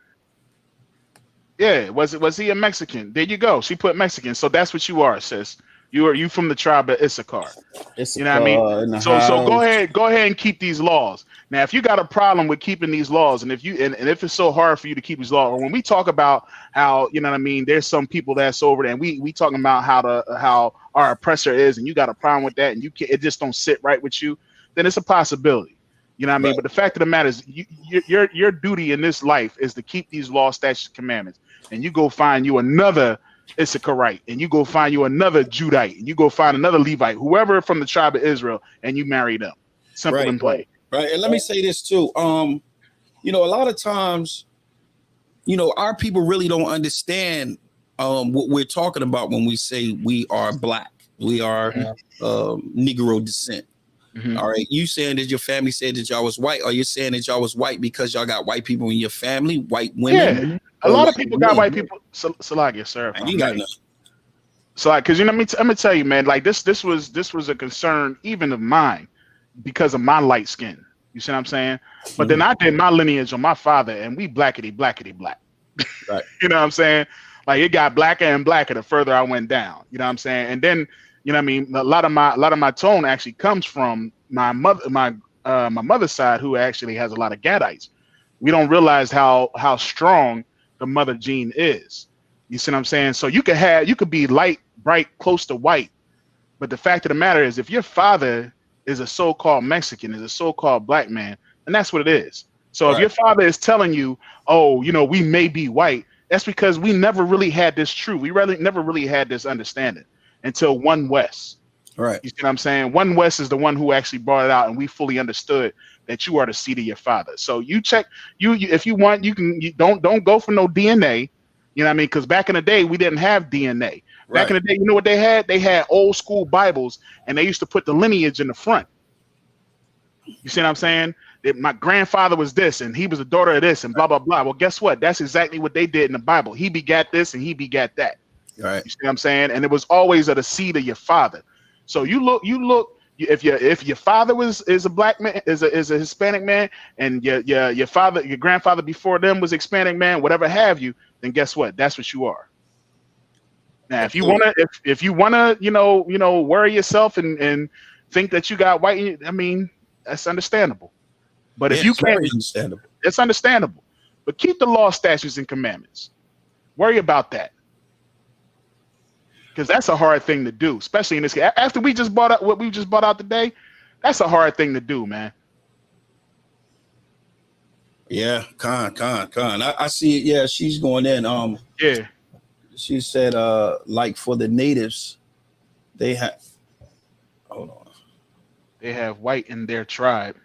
Yeah, was he a Mexican? There you go. She put Mexican, so that's what you are, sis. You from the tribe of Issachar. You know what I mean? So go ahead and keep these laws. Now, if you got a problem with keeping these laws, and if it's so hard for you to keep these laws, or when we talk about how, you know what I mean, there's some people that's over there, and we talking about how our oppressor is, and you got a problem with that, and it just don't sit right with you, then it's a possibility. You know what I mean? But the fact of the matter is, your duty in this life is to keep these laws, statutes, commandments, and you go find you another Issacharite, and you go find you another Judite, and you go find another Levite, whoever from the tribe of Israel, and you marry them. Simple and plain. Right. And let me say this too. You know, a lot of times, you know, our people really don't understand what we're talking about when we say we are black. We are Negro descent. Mm-hmm. All right. You saying that your family said that y'all was white, or you saying that y'all was white because y'all got white people in your family, white women? Yeah. A lot of people got white people. Salagia, sir. You got nothing. So, because you know, I'm gonna tell you, man. Like this was a concern even of mine because of my light skin. You see what I'm saying? But then I did my lineage on my father, and we blackety black. Right. You know what I'm saying? Like it got blacker and blacker the further I went down. You know what I'm saying? And then, you know what I mean, a lot of my tone actually comes from my mother's side, who actually has a lot of Gadites. We don't realize how strong the mother gene is. You see what I'm saying? So you could be light, bright, close to white, but the fact of the matter is, if your father is a so-called Mexican, is a so-called black man, and that's what it is. So if your father is telling you, oh, you know, we may be white, that's because we never really had this truth. We never really had this understanding until One West. Right. You see what I'm saying? One West is the one who actually brought it out, and we fully understood that you are the seed of your father. So you check, you if you want, you don't go for no DNA. You know what I mean? Because back in the day, we didn't have DNA. Back in the day, you know what they had? They had old school Bibles, and they used to put the lineage in the front. You see what I'm saying? My grandfather was this, and he was the daughter of this, and blah, blah, blah. Well, guess what? That's exactly what they did in the Bible. He begat this, and he begat that. Right. You see what I'm saying? And it was always of the seed of your father. So you look. If your father is a black man, is a Hispanic man, and your grandfather before them was Hispanic man, whatever have you, then guess what? That's what you are. Now, if you wanna, you know, worry yourself and think that you got white, I mean, that's understandable. But if you can't, it's understandable. But keep the law, statutes, and commandments. Worry about that, because that's a hard thing to do, especially in this. After we just bought out what we just bought out today, that's a hard thing to do, man. Yeah, con. I see it. Yeah, she's going in. Yeah. She said, like for the natives, they have. Hold on. They have white in their tribe.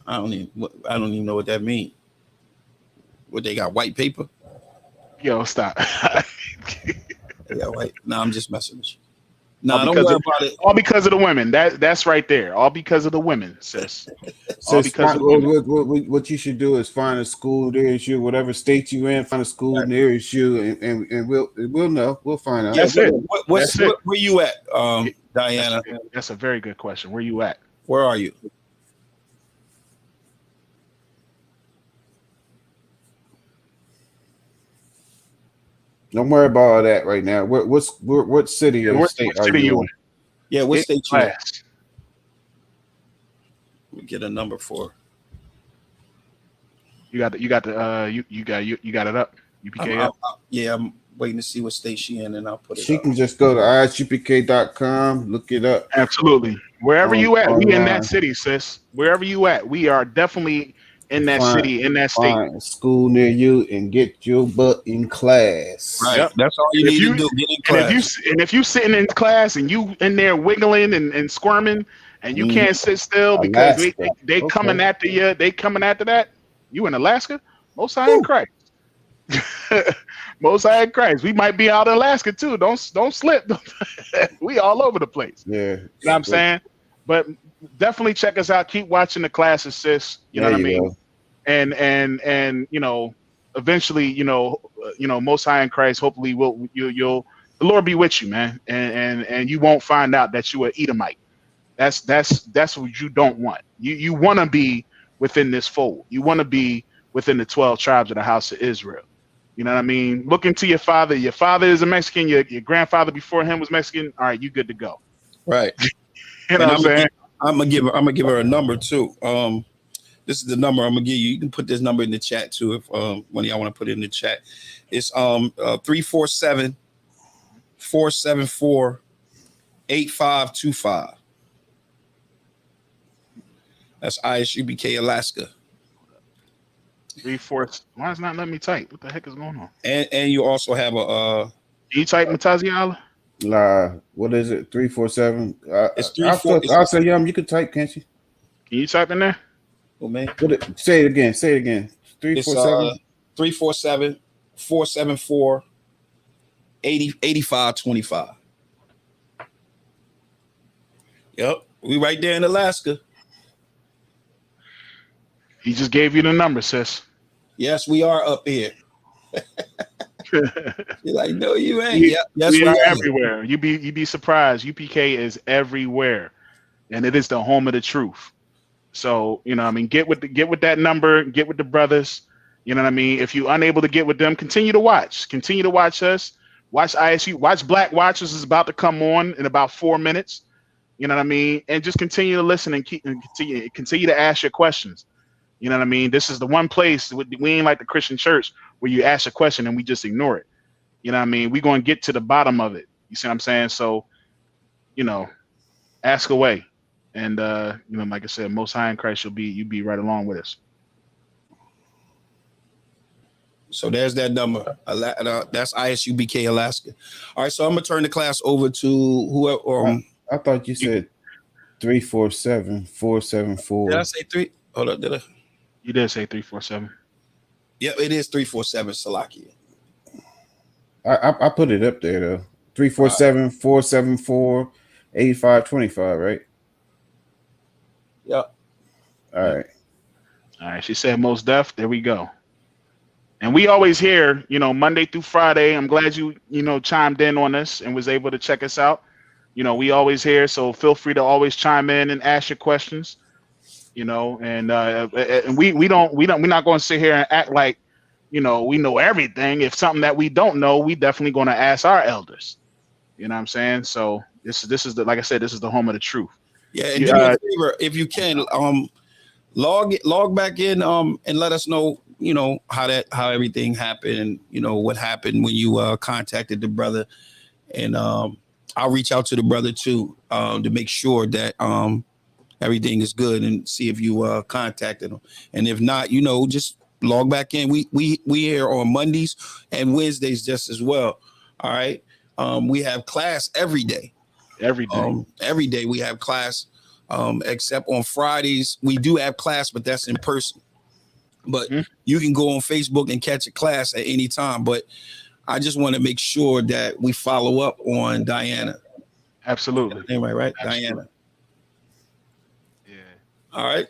I don't even know what that means. What, they got white paper? Yo, stop. They got white. No, I'm just messing with you. No, don't worry about it. All because of the women. That's right there. All because of the women, sis. All because of the women. What you should do is find a school nearest you, whatever state you in. Find a school nearest you, and we'll know. We'll find out. That's it. Where you at, Diana? That's a very good question. Where you at? Where are you? Don't worry about all that right now. What city or state are you in? Yeah, what state you in? Let me get a number for her. You got it up. UPK up. Yeah, waiting to see what state she in, and I'll put it She up. can just go to isupk.com, look it up. Absolutely. Wherever you at, we in online. that city, sis. Wherever you at, we are definitely in that city, in that state. Find a school near you and get your butt in class. Right. Yep. That's all you And need if you- to do. Get in And class. if you sitting in class and you in there wiggling and squirming and you can't sit still because they coming after you, they coming after that. You in Alaska? Most High in Christ. Most High in Christ. We might be out in Alaska too. Don't slip. We all over the place. Yeah. You know what I'm saying? But definitely check us out. Keep watching the classes, sis. You know There what I you mean? go. And you know, eventually, you know, Most High in Christ. Hopefully, the Lord be with you, man, and you won't find out that you are Edomite. That's what you don't want. You want to be within this fold. You want to be within the 12 tribes of the house of Israel. You know what I mean? Look into your father. Your father is a Mexican. Your grandfather before him was Mexican. All right, you good to go. Right. You know what I'm saying? I'm gonna give her a number too. This is the number I'm gonna give you. You can put this number in the chat too if one of y'all want to put it in the chat. It's 347-474-8525. That's ISUBK Alaska. 3-4. Why is it not letting me type? What the heck is going on? And you also have a Can you type Mataziala? What is it? 347. It's I'll say you can type, can't you? Can you type in there? Oh man. Say it again. 347 474-8525. Yep. We right there in Alaska. He just gave you the number, sis. Yes, we are up here. You're like, no, you ain't. We, Yep. Yes, we we are are. everywhere. You be surprised. UPK is everywhere, and it is the home of the truth. So you know, I mean, get with that number. Get with the brothers. You know what I mean. If you're unable to get with them, continue to watch. Continue to watch us. Watch ISU. Watch Black Watchers is about to come on in about 4 minutes. You know what I mean, and just continue to listen and continue to ask your questions. You know what I mean? This is the one place we ain't like the Christian church where you ask a question and we just ignore it. You know what I mean? We're going to get to the bottom of it. You see what I'm saying? So, you know, ask away. And, you know, like I said, Most High in Christ, you be right along with us. So there's that number. That's ISUBK Alaska. All right. So I'm going to turn the class over to whoever. I thought you said 347-474. Did I say three? Hold up. Did I? You did say 347. Yep, it is 347 Salakia. I put it up there though. 347-474-8525, right? Yep. All right. All right. She said most deaf. There we go. And we always here, you know, Monday through Friday. I'm glad you chimed in on us and was able to check us out. You know, we always here. So feel free to always chime in and ask your questions. You know, and we're not going to sit here and act like, you know, we know everything. If something that we don't know, we definitely going to ask our elders. You know what I'm saying? So this is like I said, this is the home of the truth. Yeah, and do me a favor, if you can, log back in and let us know, you know, how everything happened and you know what happened when you contacted the brother, and I'll reach out to the brother too to make sure that everything is good and see if you contacted him. And if not, you know, just log back in. We here on Mondays and Wednesdays just as well. All right. We have class every day. Every day we have class. Except on Fridays. We do have class, but that's in person. But you can go on Facebook and catch a class at any time. But I just want to make sure that we follow up on Diana. Absolutely. Anyway, right? Absolutely. Diana. All right.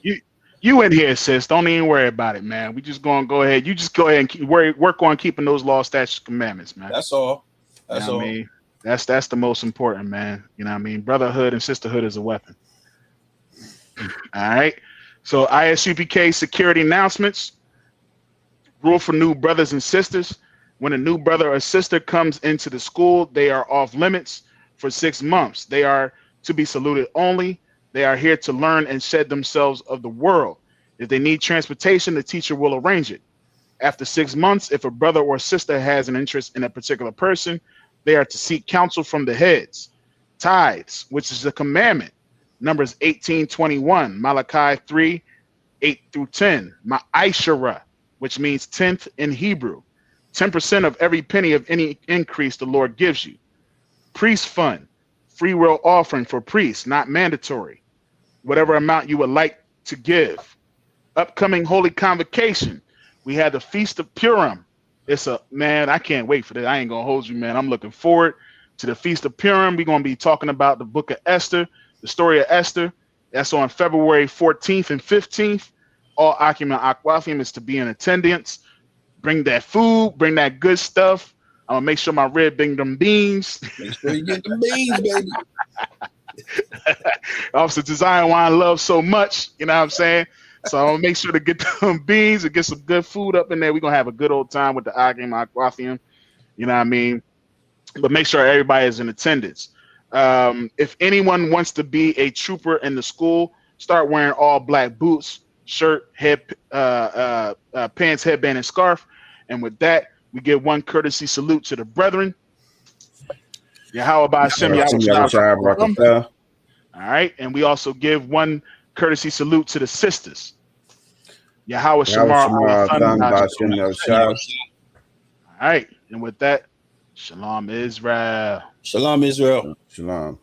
You in here, sis. Don't even worry about it, man. We just gonna go ahead. You just go ahead and work on keeping those law, statutes, commandments, man. That's all. That's all. I mean, that's the most important, man. You know what I mean? Brotherhood and sisterhood is a weapon. All right. So ISUPK security announcements. Rule for new brothers and sisters. When a new brother or sister comes into the school, they are off limits for 6 months. They are to be saluted only. They are here to learn and shed themselves of the world. If they need transportation, the teacher will arrange it. After 6 months, if a brother or sister has an interest in a particular person, they are to seek counsel from the heads. Tithes, which is a commandment. Numbers 18:21, Malachi 3:8-10. Ma'ashara, which means 10th in Hebrew. 10% of every penny of any increase the Lord gives you. Priest fund, free will offering for priests, not mandatory. Whatever amount you would like to give. Upcoming holy convocation. We had the Feast of Purim. It's a, man, I can't wait for that. I ain't gonna hold you, man. I'm looking forward to the Feast of Purim. We're gonna be talking about the book of Esther, the story of Esther. That's on February 14th and 15th. All Akim and Aquafium is to be in attendance. Bring that food, bring that good stuff. I'm gonna make sure my red bring them beans. Make sure you get the beans, baby. Officer Design Wine loves so much, you know what I'm saying? So I'm gonna make sure to get them beans and get some good food up in there. We're gonna have a good old time with the Akim Aquafium, you know what I mean? But make sure everybody is in attendance. If anyone wants to be a trooper in the school, start wearing all black boots, shirt, pants, headband, and scarf. And with that, we give one courtesy salute to the brethren. Yahweh Hashem, Yahweh. All right, and we also give one courtesy salute to the sisters. Yahweh Shamar. All right, and with that, Shalom Israel. Shalom Israel. Shalom.